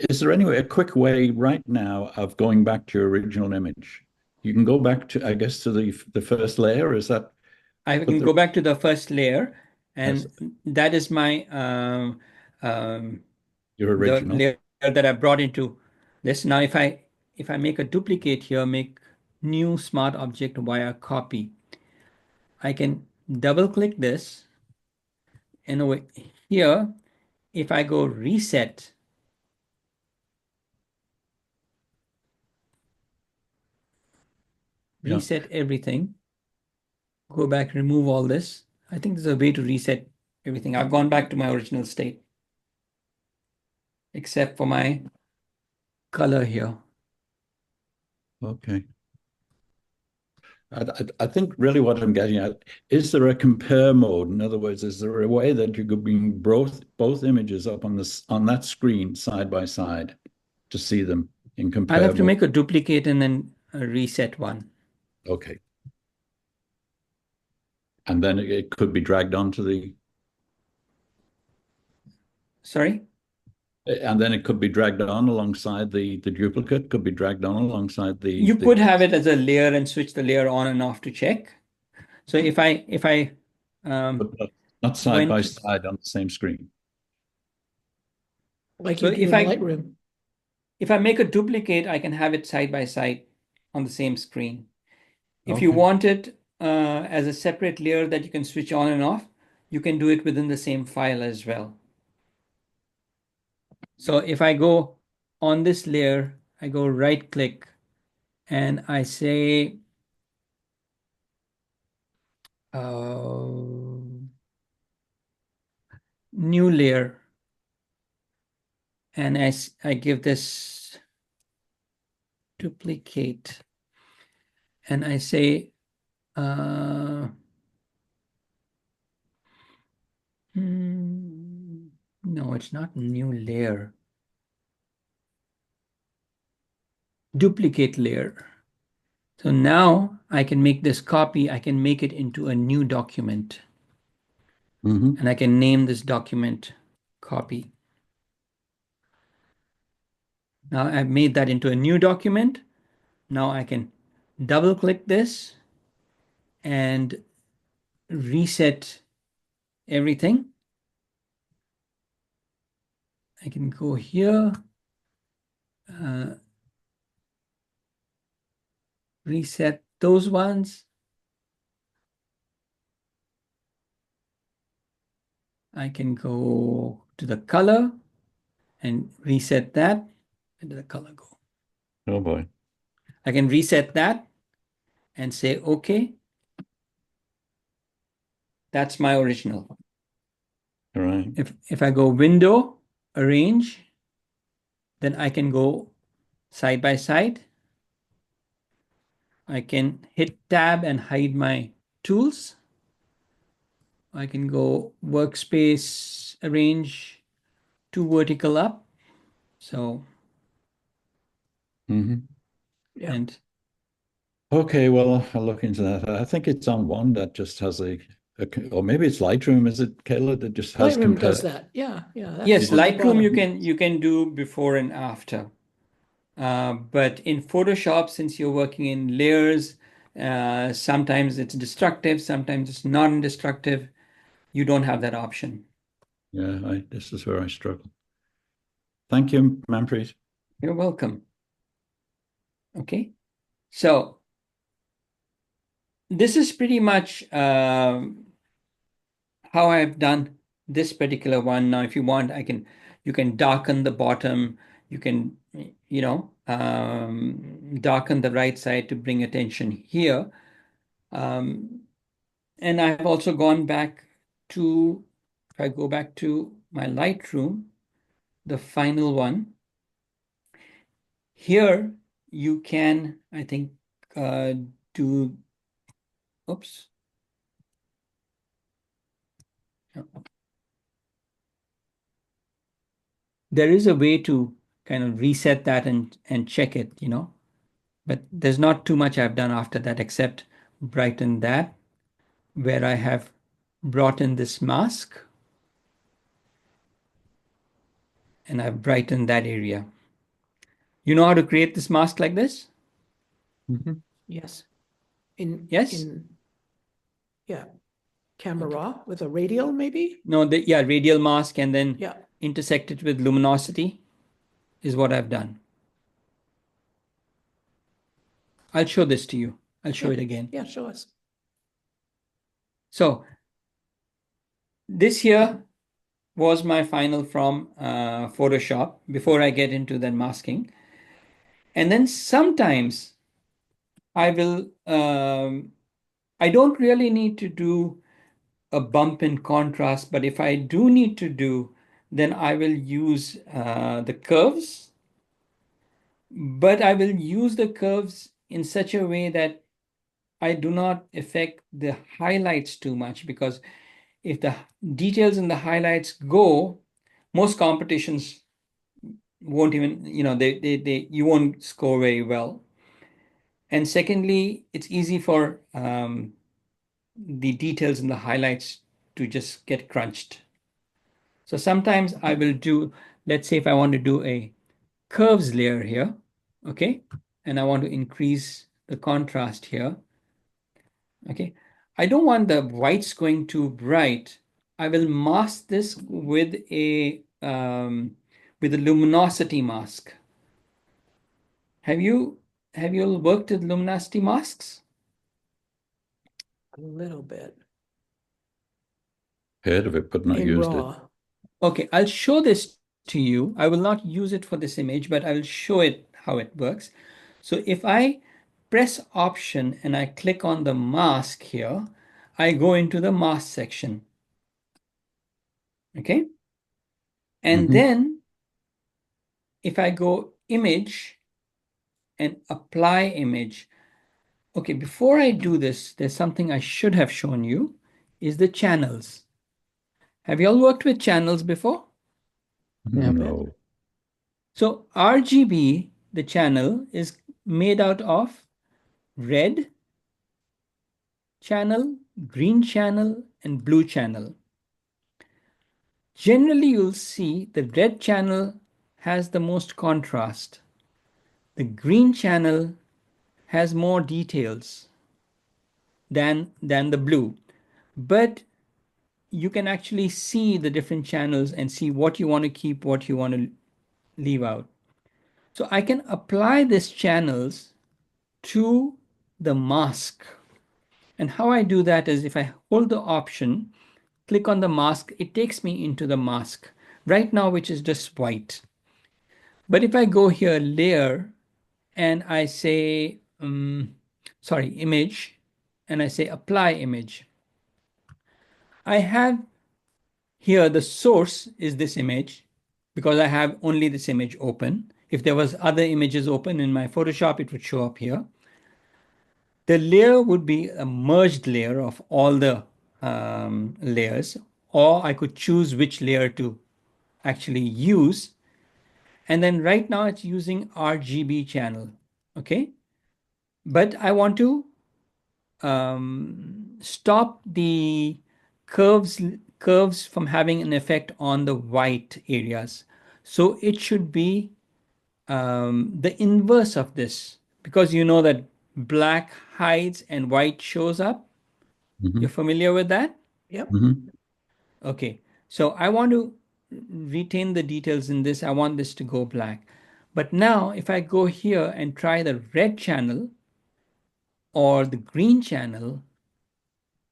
Is there a quick way right now of going back to your original image? You can go back to, I guess, to the first layer. Is that I what can go back to the first layer, as and that is my your the original? layer that I brought into this. Now, if I make a duplicate here, make new smart object via copy, I can double click this, and over here, if I go reset, Yeah. reset everything, go back, remove all this. I think there's a way to reset everything. I've gone back to my original state, except for my color here. Okay. I think really what I'm getting at, is there a compare mode? In other words, is there a way that you could bring both images up on that screen side by side to see them in I'll compare have to mode? make a duplicate and then reset one. Okay. And then it could be dragged onto the, Sorry? and then it could be dragged on alongside the duplicate, could be dragged on alongside You the, could have it as a layer and switch the layer on and off to check. So if I but um, not side by went, side on the same screen. Like so you do in Lightroom. if I make a duplicate, I can have it side by side on the same screen. If you Okay. want it as a separate layer that you can switch on and off, you can do it within the same file as well. So if I go on this layer, I go right click and I say new layer, and I give this duplicate and I say no, it's not new layer, duplicate layer. So now I can make this copy, I can make it into a new document, Mm-hmm. and I can name this document copy. Now I've made that into a new document. Now I can double click this and reset everything. I can go here, reset those ones. I can go to the color and reset that. Where did the color go? Oh boy. I can reset that and say, okay. That's my original. Right. If I go Window, Arrange, then I can go side by side. I can hit Tab and hide my tools. I can go Workspace, Arrange, two vertical up. So, Hmm. Yeah. and Okay, well, I'll look into that. I think it's on one that just has or maybe it's Lightroom, is it, Kayla, that just has Lightroom does compared? that. Yeah, yeah. That's yes, the one at the Lightroom bottom. you can do before and after. But in Photoshop, since you're working in layers, sometimes it's destructive, sometimes it's non-destructive. You don't have that option. Yeah, this is where I struggle. Thank you, Manpreet. You're welcome. Okay, so this is pretty much how I've done this particular one. Now, if you want, you can darken the bottom. You can, darken the right side to bring attention here. And I've also gone back to, if I go back to my Lightroom, the final one, here you can, I think, do, oops. There is a way to kind of reset that and check it, but there's not too much I've done after that except brighten that, where I have brought in this mask and I've brightened that area. You know how to create this mask like this? Mhm. Yes. Yes? Yeah, camera raw with a radial, maybe? No, yeah, radial mask and then Yeah. intersect it with luminosity is what I've done. I'll show this to you. I'll show Yeah. it again. Yeah, show us. So this here was my final from Photoshop before I get into that masking. And then sometimes I will, I don't really need to do a bump in contrast, but if I do need to do, then I will use the curves, but I will use the curves in such a way that I do not affect the highlights too much, because if the details in the highlights go, most competitions won't even, you won't score very well. And secondly, it's easy for the details in the highlights to just get crunched. So sometimes I will do, let's say if I want to do a curves layer here, okay, and I want to increase the contrast here, okay, I don't want the whites going too bright. I will mask this with a luminosity mask. Have you all worked with luminosity masks? A little bit Heard of it, but not in used it. raw. Okay, I'll show this to you. I will not use it for this image, but I will show it how it works. So if I press Option and I click on the mask here, I go into the mask section. Okay. And Mhm. then if I go Image and Apply Image, okay, before I do this, there's something I should have shown you, is the channels. Have you all worked with channels before? Yeah. No. So RGB, the channel, is made out of red channel, green channel, and blue channel. Generally, you'll see the red channel has the most contrast. The green channel has more details than the blue. But you can actually see the different channels and see what you want to keep, what you want to leave out. So I can apply these channels to the mask. And how I do that is if I hold the option, click on the mask, it takes me into the mask right now, which is just white. But if I go here, layer, and I say, image, and I say apply image, I have here the source is this image because I have only this image open. If there was other images open in my Photoshop, it would show up here. The layer would be a merged layer of all the layers, or I could choose which layer to actually use. And then right now it's using RGB channel, okay? But I want to stop the curves from having an effect on the white areas. So it should be the inverse of this, because you know that black hides and white shows up. You're familiar with that? Yep. Mhm. Okay, so I want to retain the details in this. I want this to go black. But now if I go here and try the red channel or the green channel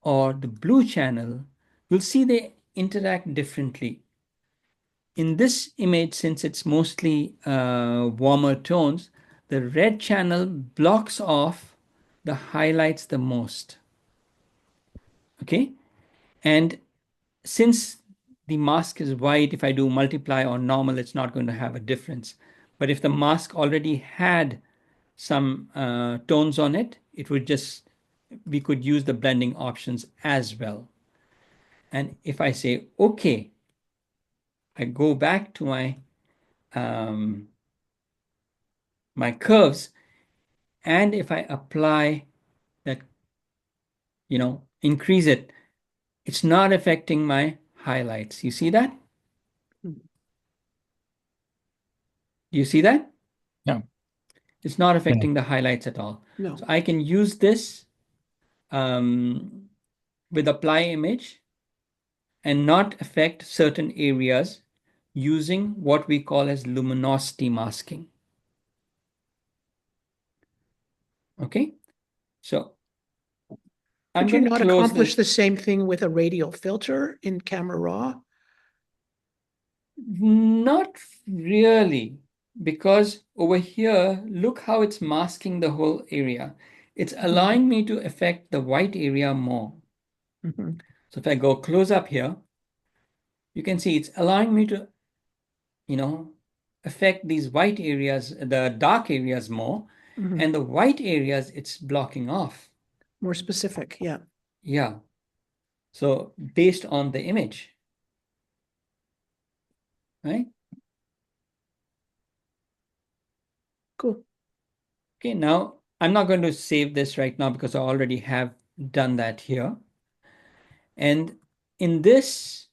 or the blue channel, you'll see they interact differently. In this image, since it's mostly warmer tones, the red channel blocks off the highlights the most. Okay, and since the mask is white, if I do multiply or normal, it's not going to have a difference. But if the mask already had some tones on it, it would just, we could use the blending options as well. And if I say okay, I go back to my curves, and if I apply that, increase it, it's not affecting my highlights. You see that? You see that? Yeah. It's not affecting the highlights at all. No. So I can use this with apply image and not affect certain areas using what we call as luminosity masking. Okay, so I'm Could you going to not close accomplish the this. same thing with a radial filter in Camera Raw? Not really, because over here, look how it's masking the whole area. It's allowing me to affect the white area more. Mhm. So if I go close up here, you can see it's allowing me to, affect these white areas, the dark areas more, Mhm. and the white areas it's blocking off. More specific, yeah. Yeah. So based on the image, right? Cool. Okay, now I'm not going to save this right now because I already have done that here. And in this,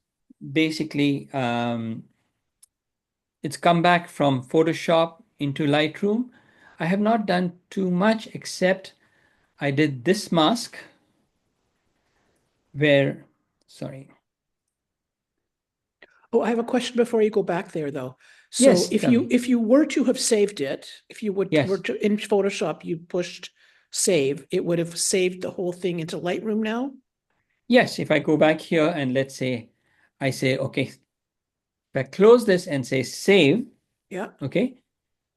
basically, it's come back from Photoshop into Lightroom. I have not done too much except I did this mask where, sorry. Oh, I have a question before you go back there, though. So Yes, if tell you me. if you were to have saved it, if you would Yes. were to in Photoshop, you pushed save, it would have saved the whole thing into Lightroom now? Yes, if I go back here and let's say, I say, okay, if I close this and say save, Yeah. okay,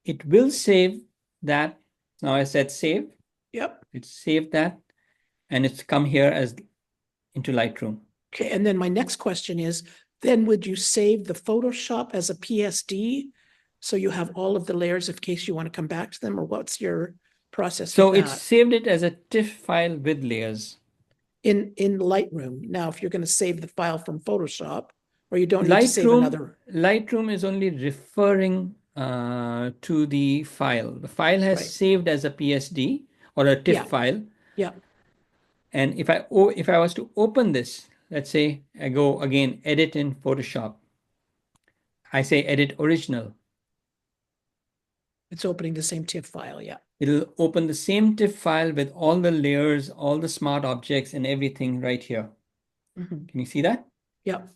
it will save that. Now I said save, Yep. it saved that, and it's come here as into Lightroom. Okay, and then my next question is, then would you save the Photoshop as a PSD? So you have all of the layers in case you want to come back to them, or what's your process So with it that? saved it as a TIFF file with layers. In Lightroom. Now, if you're going to save the file from Photoshop, or you don't need to save Lightroom, another. Lightroom is only referring to the file. The file has Right. saved as a PSD or a TIFF Yeah. file. Yeah. And if I was to open this, let's say I go again, edit in Photoshop. I say edit original. It's opening the same TIFF file, yeah. It'll open the same TIFF file with all the layers, all the smart objects and everything right here. Mhm. Can you see that? Yeah.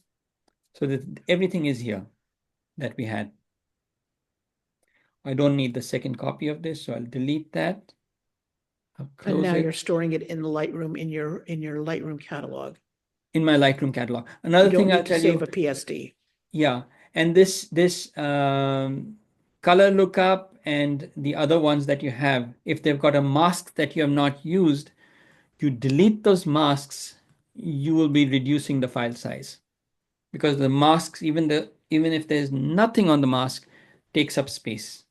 So that everything is here that we had. I don't need the second copy of this, so I'll delete that. I'll And close now it you're storing it in the Lightroom in your Lightroom catalog. in my Lightroom catalog. You Another don't thing I'll need to tell save you, a PSD. yeah, and this color lookup and the other ones that you have, if they've got a mask that you have not used, you delete those masks you will be reducing the file size because the masks, even if there's nothing on the mask, takes up space.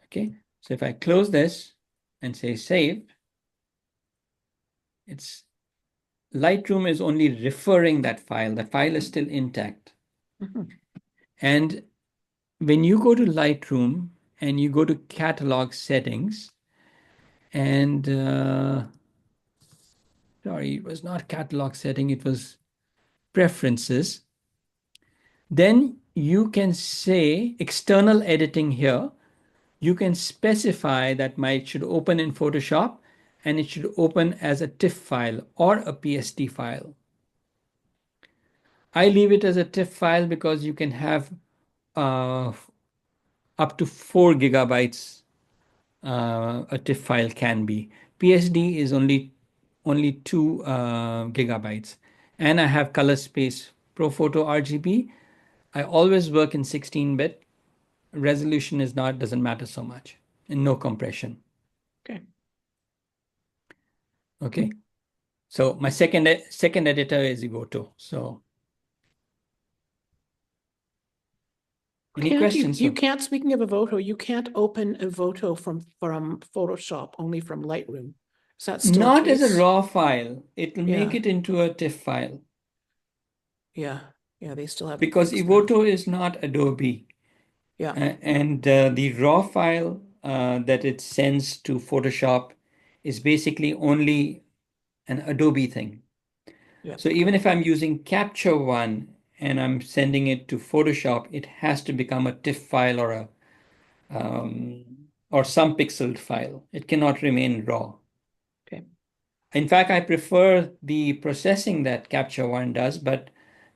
Okay. So if I close this and say save, it's Lightroom is only referring that file. The file is still intact. And when you go to Lightroom and you go to catalog settings, and sorry, it was not catalog setting, it was preferences. Then you can say external editing here. You can specify that it should open in Photoshop and it should open as a TIFF file or a PSD file. I leave it as a TIFF file because you can have up to 4 gigabytes a TIFF file can be. PSD is only 2 gigabytes. And I have color space ProPhoto RGB. I always work in 16-bit. Resolution doesn't matter so much, and no compression. Okay. So my second editor is Igoto. So any questions? You can't, speaking of Ivoto, you can't open Ivoto from Photoshop, only from Lightroom. Is that still Not the case? as a raw file. It will make Yeah. it into a TIFF file. Yeah. Yeah, they still have Because Ivoto is not Adobe. Yeah. And the raw file that it sends to Photoshop is basically only an Adobe thing. Yeah. So even if I'm using Capture One and I'm sending it to Photoshop, it has to become a TIFF file or some pixeled file. It cannot remain raw. Okay. In fact, I prefer the processing that Capture One does, but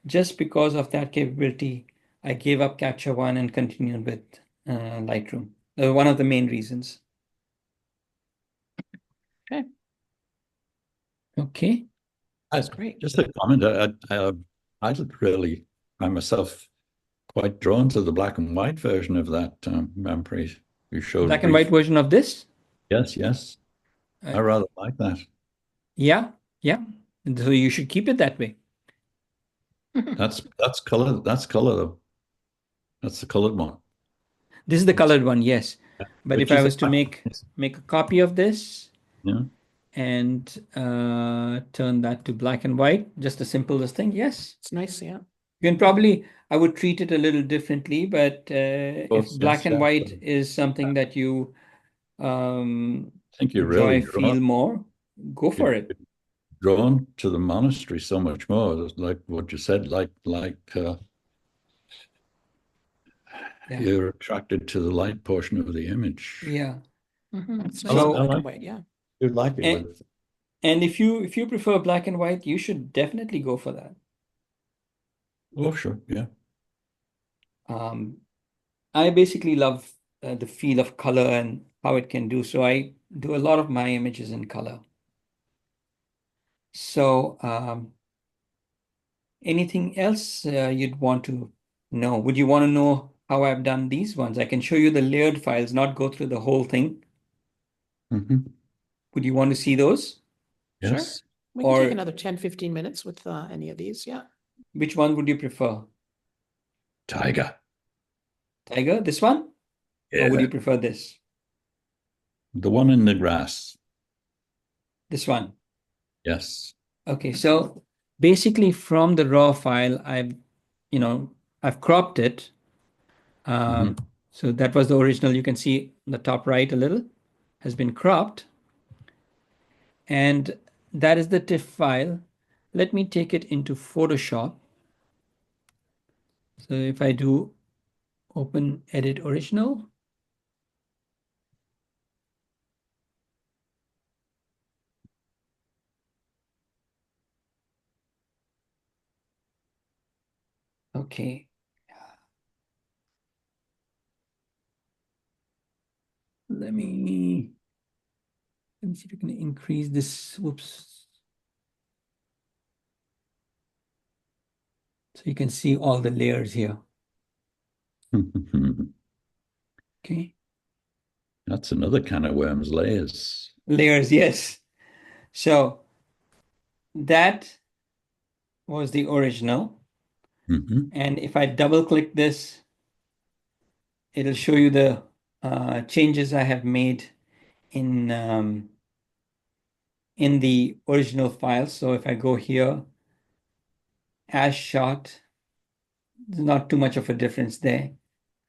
just because of that capability, I gave up Capture One and continued with Lightroom. One of the main reasons. Okay. Okay. That's great. Just a comment. I really find myself quite drawn to the black and white version of that Manpreet you showed. Black and white version of this? Yes, yes. I rather like that. Yeah, yeah. So you should keep it that way. That's color. That's color though. That's the colored one. This is the colored one, yes. But Which if I is was to make a copy of this Yeah. and turn that to black and white, just the simplest thing, yes. It's nice, yeah. You can probably, I would treat it a little differently, but if Course, black yes, and yeah. white is something that you I think you're enjoy, really feel more, go for it. drawn to the monastery so much more. Like what you said, Yeah. you're attracted to the light portion of the image. Yeah. It's nice So- black and white, yeah. You like it And- with And if you prefer black and white, you should definitely go for that. Oh, sure, yeah. I basically love the feel of color and how it can do. So I do a lot of my images in color. So anything else you'd want to know? Would you want to know how I've done these ones? I can show you the layered files, not go through the whole thing. Mhm. Would you want to see those? Yes. We can Or- take another 10, 15 minutes with any of these, yeah. Which one would you prefer? Tiger. Tiger, this one? Yeah. Or would you prefer this? The one in the grass. This one? Yes. Okay, so basically from the raw file, I've cropped it. So that was the original. You can see the top right a little has been cropped. And that is the TIFF file. Let me take it into Photoshop. So if I do open edit original. Okay. Let me see if I can increase this. Whoops. So you can see all the layers here. Okay. That's another can of worms, layers. Layers, yes. So that was the original. Mhm. And if I double click this, it'll show you the changes I have made in the original file. So if I go here, as shot, there's not too much of a difference there.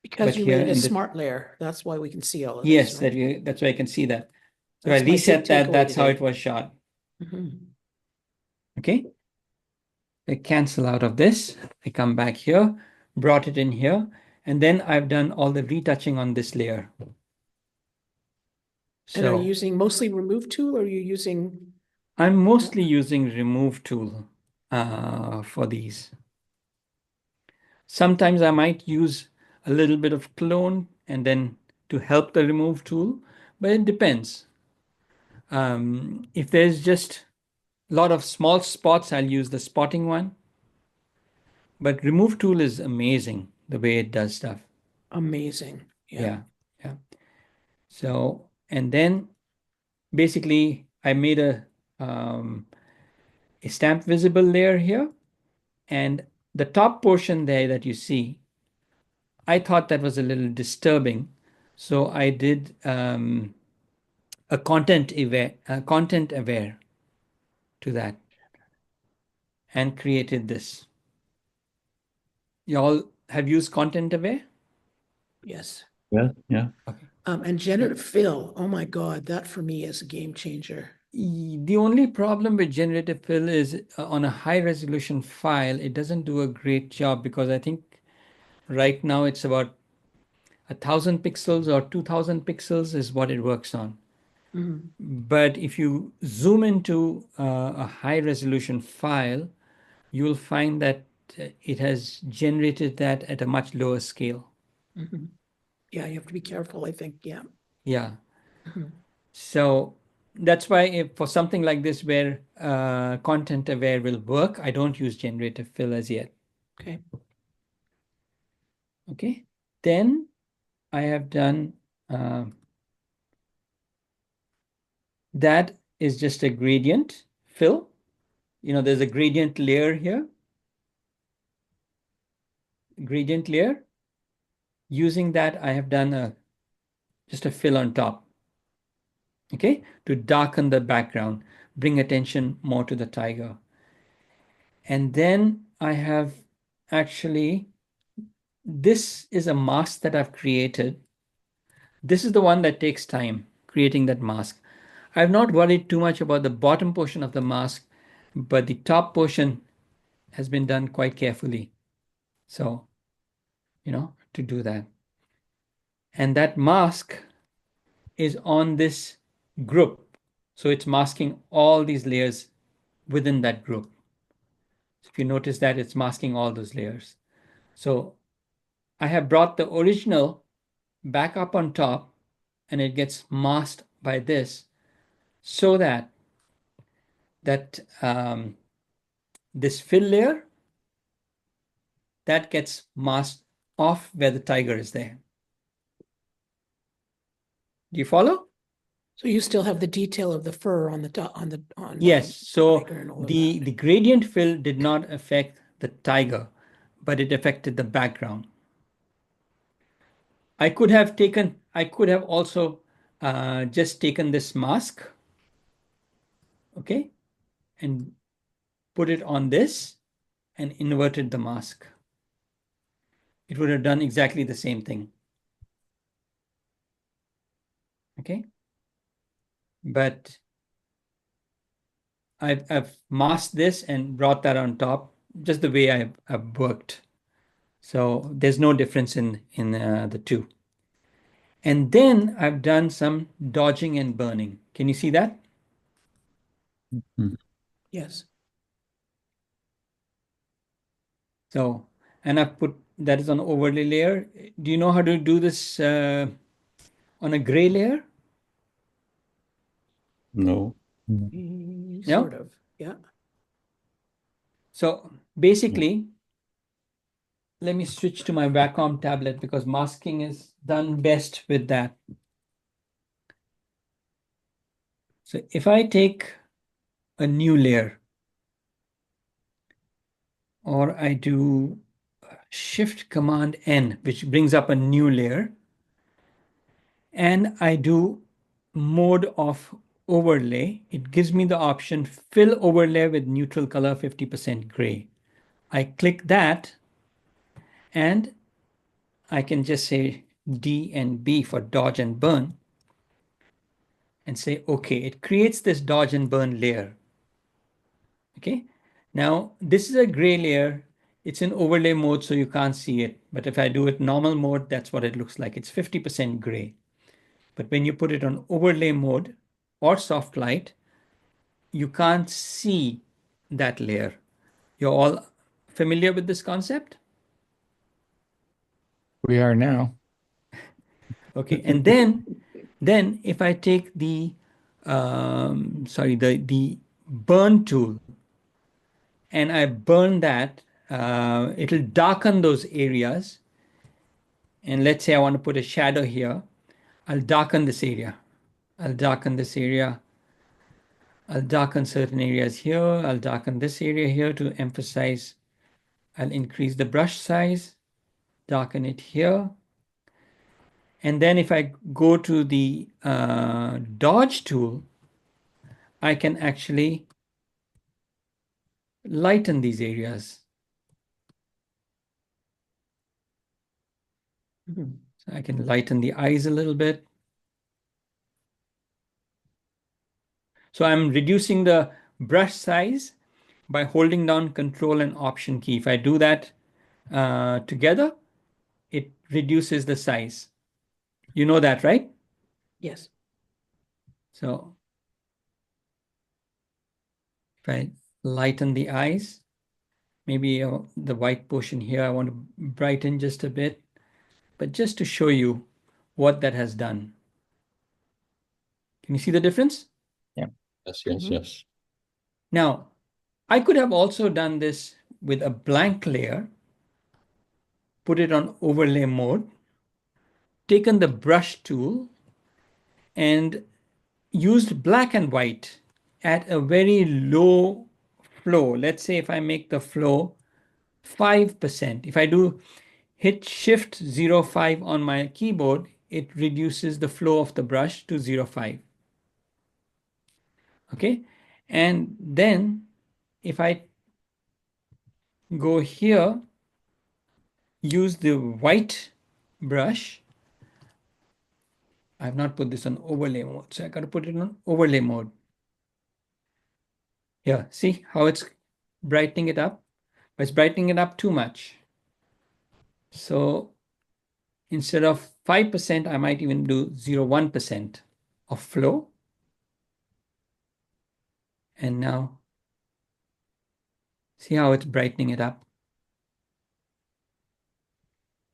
Because But you here made a in the smart layer. That's why we can see all of yes, this, right? that's why I can see that. So That's I my big reset that. takeaway That's how today. it was shot. Mhm. Okay. I cancel out of this. I come back here, brought it in here, and then I've done all the retouching on this layer. And are you So using mostly remove tool or are you using, I'm mostly using remove tool for these. Sometimes I might use a little bit of clone and then to help the remove tool, but it depends. If there's just a lot of small spots, I'll use the spotting one. But remove tool is amazing the way it does stuff. amazing? Yeah, yeah. So, and then basically I made a stamp visible layer here, and the top portion there that you see, I thought that was a little disturbing. So I did a content aware to that and created this. You all have used content aware? Yes. Yeah, yeah. Okay. And generative fill, oh my God, that for me is a game changer. The only problem with generative fill is on a high resolution file, it doesn't do a great job because I think right now it's about 1,000 pixels or 2,000 pixels is what it works on. Mhm. But if you zoom into a high resolution file, you'll find that it has generated that at a much lower scale. Mhm. Yeah, you have to be careful, I think, yeah. Yeah. Mhm. So that's why if for something like this where content aware will work, I don't use generative fill as yet. Okay. Okay. Then I have done that is just a gradient fill. You know, there's a gradient layer here. Gradient layer. Using that, I have done just a fill on top. Okay, to darken the background, bring attention more to the tiger. And then I have actually, this is a mask that I've created. This is the one that takes time, creating that mask. I've not worried too much about the bottom portion of the mask, but the top portion has been done quite carefully. So, to do that. And that mask is on this group. So it's masking all these layers within that group. So if you notice that it's masking all those layers. So I have brought the original back up on top and it gets masked by this so that this fill layer that gets masked off where the tiger is there. Do you follow? So you still have the detail of the fur on the Yes. So tiger and all of the that. gradient fill did not affect the tiger, but it affected the background. I could have also just taken this mask, okay, and put it on this and inverted the mask. It would have done exactly the same thing. Okay. But I've masked this and brought that on top, just the way I've worked. So there's no difference in the two. And then I've done some dodging and burning. Can you see that? Mhm. Yes. So, and I've put that is on overlay layer. Do you know how to do this on a gray layer? No. Sort of, yeah. So basically, let me switch to my Wacom tablet because masking is done best with that. So if I take a new layer, or I do Shift Command N, which brings up a new layer, and I do mode of overlay. It gives me the option fill overlay with neutral color 50% gray. I click that and I can just say D and B for dodge and burn and say, okay, it creates this dodge and burn layer. Okay, now this is a gray layer. It's in overlay mode, so you can't see it. But if I do it normal mode, that's what it looks like. It's 50% gray. But when you put it on overlay mode or soft light, you can't see that layer. You're all familiar with this concept? We are now. Okay, and then if I take the the burn tool and I burn that, it'll darken those areas. And let's say I want to put a shadow here. I'll darken this area. I'll darken this area. I'll darken certain areas here. I'll darken this area here to emphasize. I'll increase the brush size, darken it here. And then if I go to the dodge tool, I can actually lighten these areas. So I can lighten the eyes a little bit. So I'm reducing the brush size by holding down Control and Option key. If I do that together, it reduces the size. You know that, right? Yes. So if I lighten the eyes, maybe the white portion here, I want to brighten just a bit, but just to show you what that has done. Can you see the difference? Yeah. Yes, yes, yes. Now, I could have also done this with a blank layer, put it on overlay mode, taken the brush tool and used black and white at a very low flow. Let's say if I make the flow 5%, if I do hit Shift 0.5 on my keyboard, it reduces the flow of the brush to 0.5. Okay, and then if I go here, use the white brush. I have not put this on overlay mode, so I got to put it on overlay mode. Here, see how it's brightening it up? But it's brightening it up too much. So instead of 5%, I might even do 0.1% of flow. And now, see how it's brightening it up?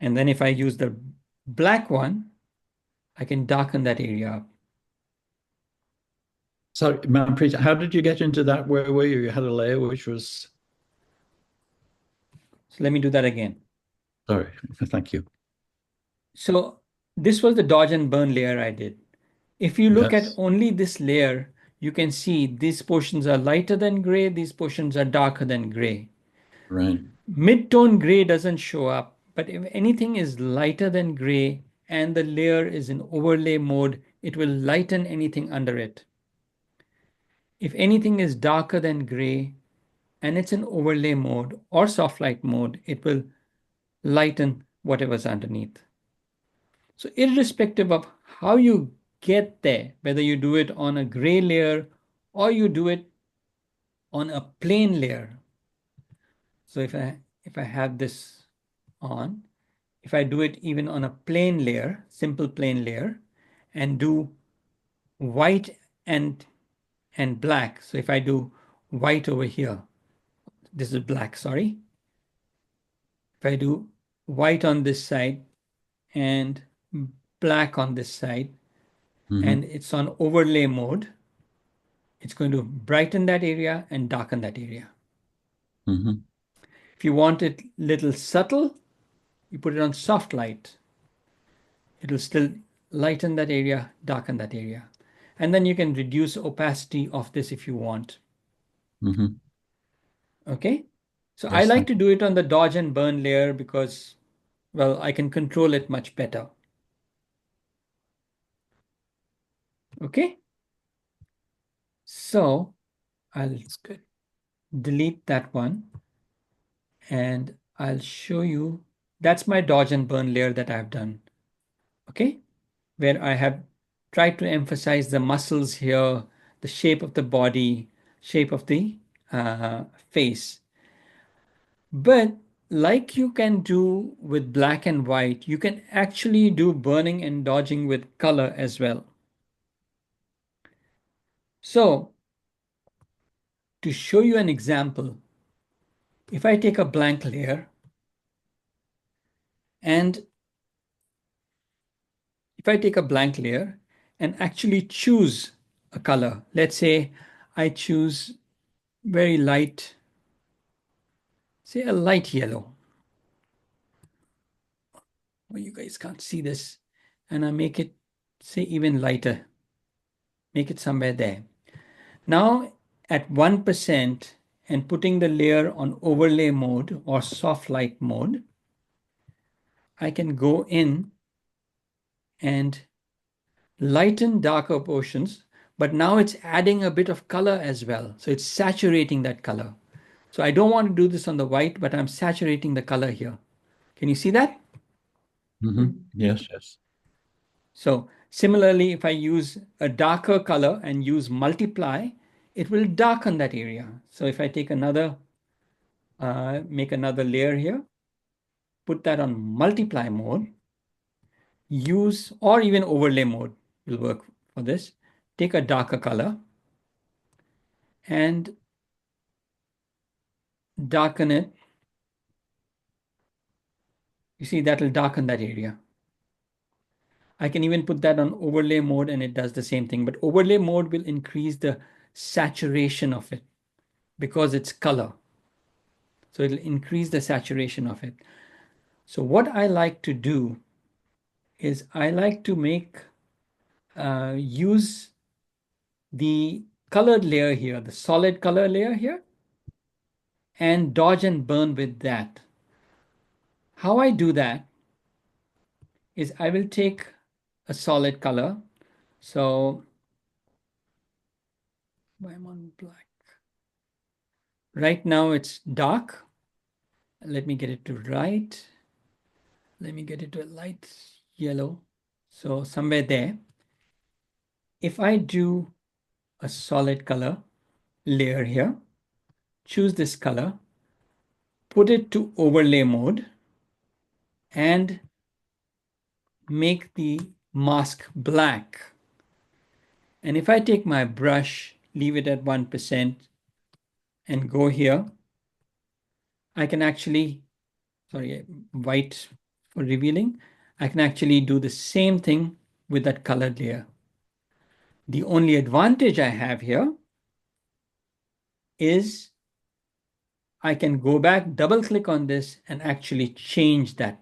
And then if I use the black one, I can darken that area up. So, Manpreet, how did you get into that? Where were you? You had a layer which was. So let me do that again. Sorry, thank you. So this was the dodge and burn layer I did. If you look at Yes. only this layer, you can see these portions are lighter than gray, these portions are darker than gray. Right. Mid-tone gray doesn't show up, but if anything is lighter than gray and the layer is in overlay mode, it will lighten anything under it. If anything is darker than gray and it's in overlay mode or soft light mode, it will lighten whatever's underneath. So irrespective of how you get there, whether you do it on a gray layer or you do it on a plain layer. So if I have this on, if I do it even on a plain layer, simple plain layer, and do white and black. So if I do white over here, this is black, sorry. If I do white on this side and black on this side, and it's on overlay mode, it's going to brighten that area and darken that area. If you want it little subtle, you put it on soft light. It'll still lighten that area, darken that area. And then you can reduce opacity of this if you want. Okay? So I Yes, like thank to do it on the dodge and burn layer because, well, I can control it much better. Okay. So I'll delete that one and I'll show you. That's my dodge and burn layer that I've done. Okay. Where I have tried to emphasize the muscles here, the shape of the body, shape of the face. But like you can do with black and white, you can actually do burning and dodging with color as well. So to show you an example, if I take a blank layer and actually choose a color, let's say I choose very light, say a light yellow. Well, you guys can't see this, and I make it, say, even lighter, make it somewhere there. Now at 1% and putting the layer on overlay mode or soft light mode, I can go in and lighten darker portions, but now it's adding a bit of color as well. So it's saturating that color. So I don't want to do this on the white, but I'm saturating the color here. Can you see that? Yes, yes. So similarly, if I use a darker color and use multiply, it will darken that area. So if I take another, make another layer here, put that on multiply mode, use, or even overlay mode will work for this. Take a darker color and darken it. You see, that will darken that area. I can even put that on overlay mode and it does the same thing, but overlay mode will increase the saturation of it because it's color. So it'll increase the saturation of it. So what I like to do is I like to use the colored layer here, the solid color layer here, and dodge and burn with that. How I do that is I will take a solid color. So I'm on black. Right now it's dark. Let me get it to right. Let me get it to a light yellow. So somewhere there. If I do a solid color layer here, choose this color, put it to overlay mode, and make the mask black. And if I take my brush, leave it at 1%, and go here, I can actually, sorry, white for revealing, I can actually do the same thing with that colored layer. The only advantage I have here is I can go back, double click on this, and actually change that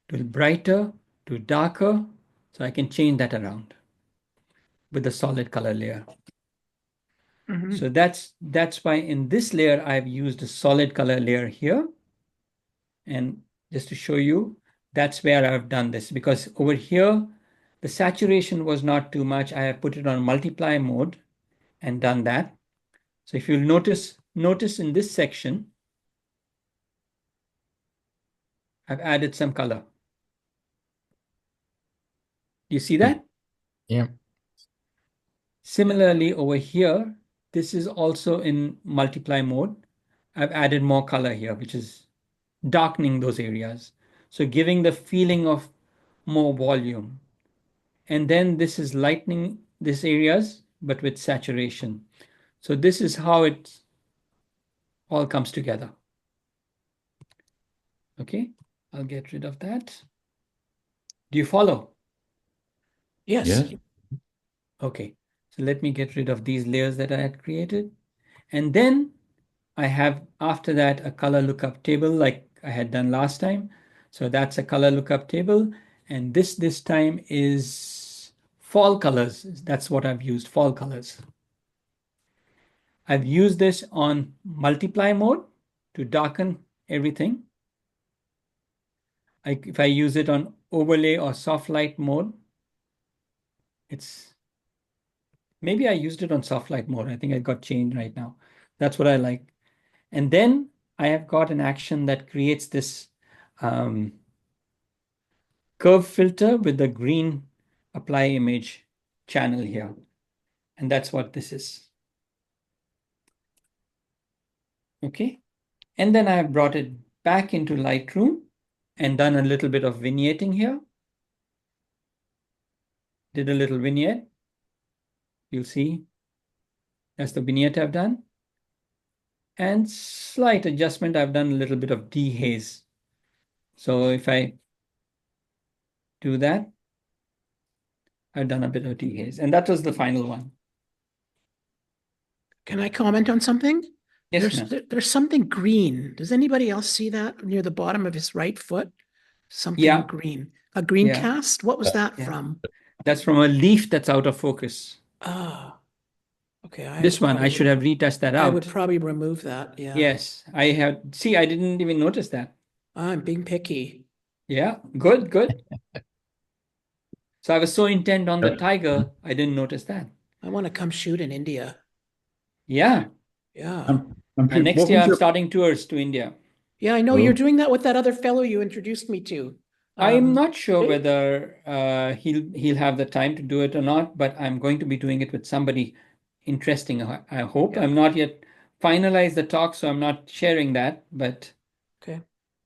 to brighter, to darker. So I can change that around with the solid color layer. So that's why in this layer, I've used a solid color layer here. And just to show you, that's where I've done this, because over here, the saturation was not too much. I have put it on multiply mode and done that. So if you'll notice in this section, I've added some color. You see that? Yeah. Similarly, over here, this is also in multiply mode. I've added more color here, which is darkening those areas. So giving the feeling of more volume. And then this is lightening these areas, but with saturation. So this is how it all comes together. Okay, I'll get rid of that. Do you follow? Yes. Yes. Okay, so let me get rid of these layers that I had created. And then I have, after that, a color lookup table like I had done last time. So that's a color lookup table. And this time is fall colors. That's what I've used, fall colors. I've used this on multiply mode to darken everything. If I use it on overlay or soft light mode, maybe I used it on soft light mode. I think it got changed right now. That's what I like. And then I have got an action that creates this curve filter with the green apply image channel here. And that's what this is. Okay. And then I have brought it back into Lightroom and done a little bit of vignetting here. Did a little vignette. You'll see that's the vignette I've done. And slight adjustment, I've done a little bit of dehaze. So if I do that, I've done a bit of dehaze. And that was the final one. Can I comment on something? Yes, ma'am. There's something green. Does anybody else see that near the bottom of his right foot? Something Yeah. green. A green Yeah. cast? What was that Yeah. from? That's from a leaf that's out of focus. Ah, okay. This one, I should have retouched that I would out. probably remove that. Yeah. Yes, I have. See, I didn't even notice that. I'm being picky. Yeah, good, good. So I was so intent on the tiger, I didn't notice that. I want to come shoot in India. Yeah. Yeah. Next year, I'm starting tours to India. Yeah, I know you're doing that with that other fellow you introduced me to. I'm not sure whether he'll have the time to do it or not, but I'm going to be doing it with somebody interesting, I hope. Yeah. I'm not yet finalized the talk, so I'm not sharing that, but Okay.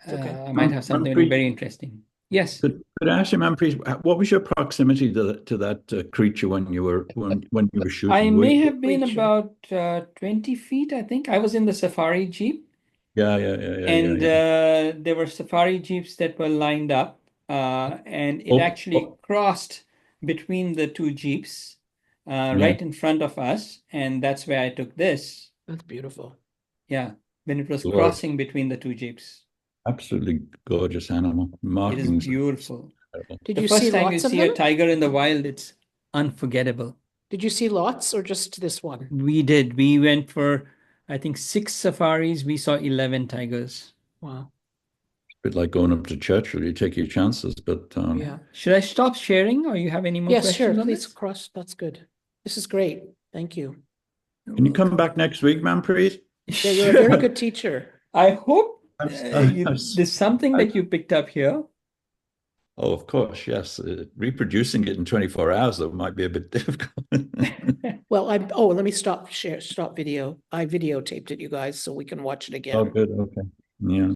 It's okay. I might have something very interesting. Yes. Could I ask you, Manpreet, what was your proximity to that creature when you were shooting? I may have been about 20 feet, I think. I was in the safari jeep. Yeah. And there were safari jeeps that were lined up, and it actually crossed between the two jeeps right in front of us, and that's where I took this. That's beautiful. Yeah, when it was crossing between the two jeeps. Absolutely gorgeous animal. It is beautiful. Did The you first see time you lots of see them? a tiger in the wild, it's unforgettable. Did you see lots or just this one? We did. We went for, I think, 6 safaris. We saw 11 tigers. Wow. It's a bit like going up to Churchill. You take your chances, but Yeah. Should I stop sharing, or you have any more Yes, questions sure. on Please this? cross. That's good. This is great. Thank you. Can you come back next week, Manpreet? Yeah, you're a very good teacher. I hope there's something that you picked up here. Oh, of course, yes. Reproducing it in 24 hours, though, might be a bit difficult. Well, let me stop video. I videotaped it, you guys, so we can watch it again. Oh, good. Okay. Yeah.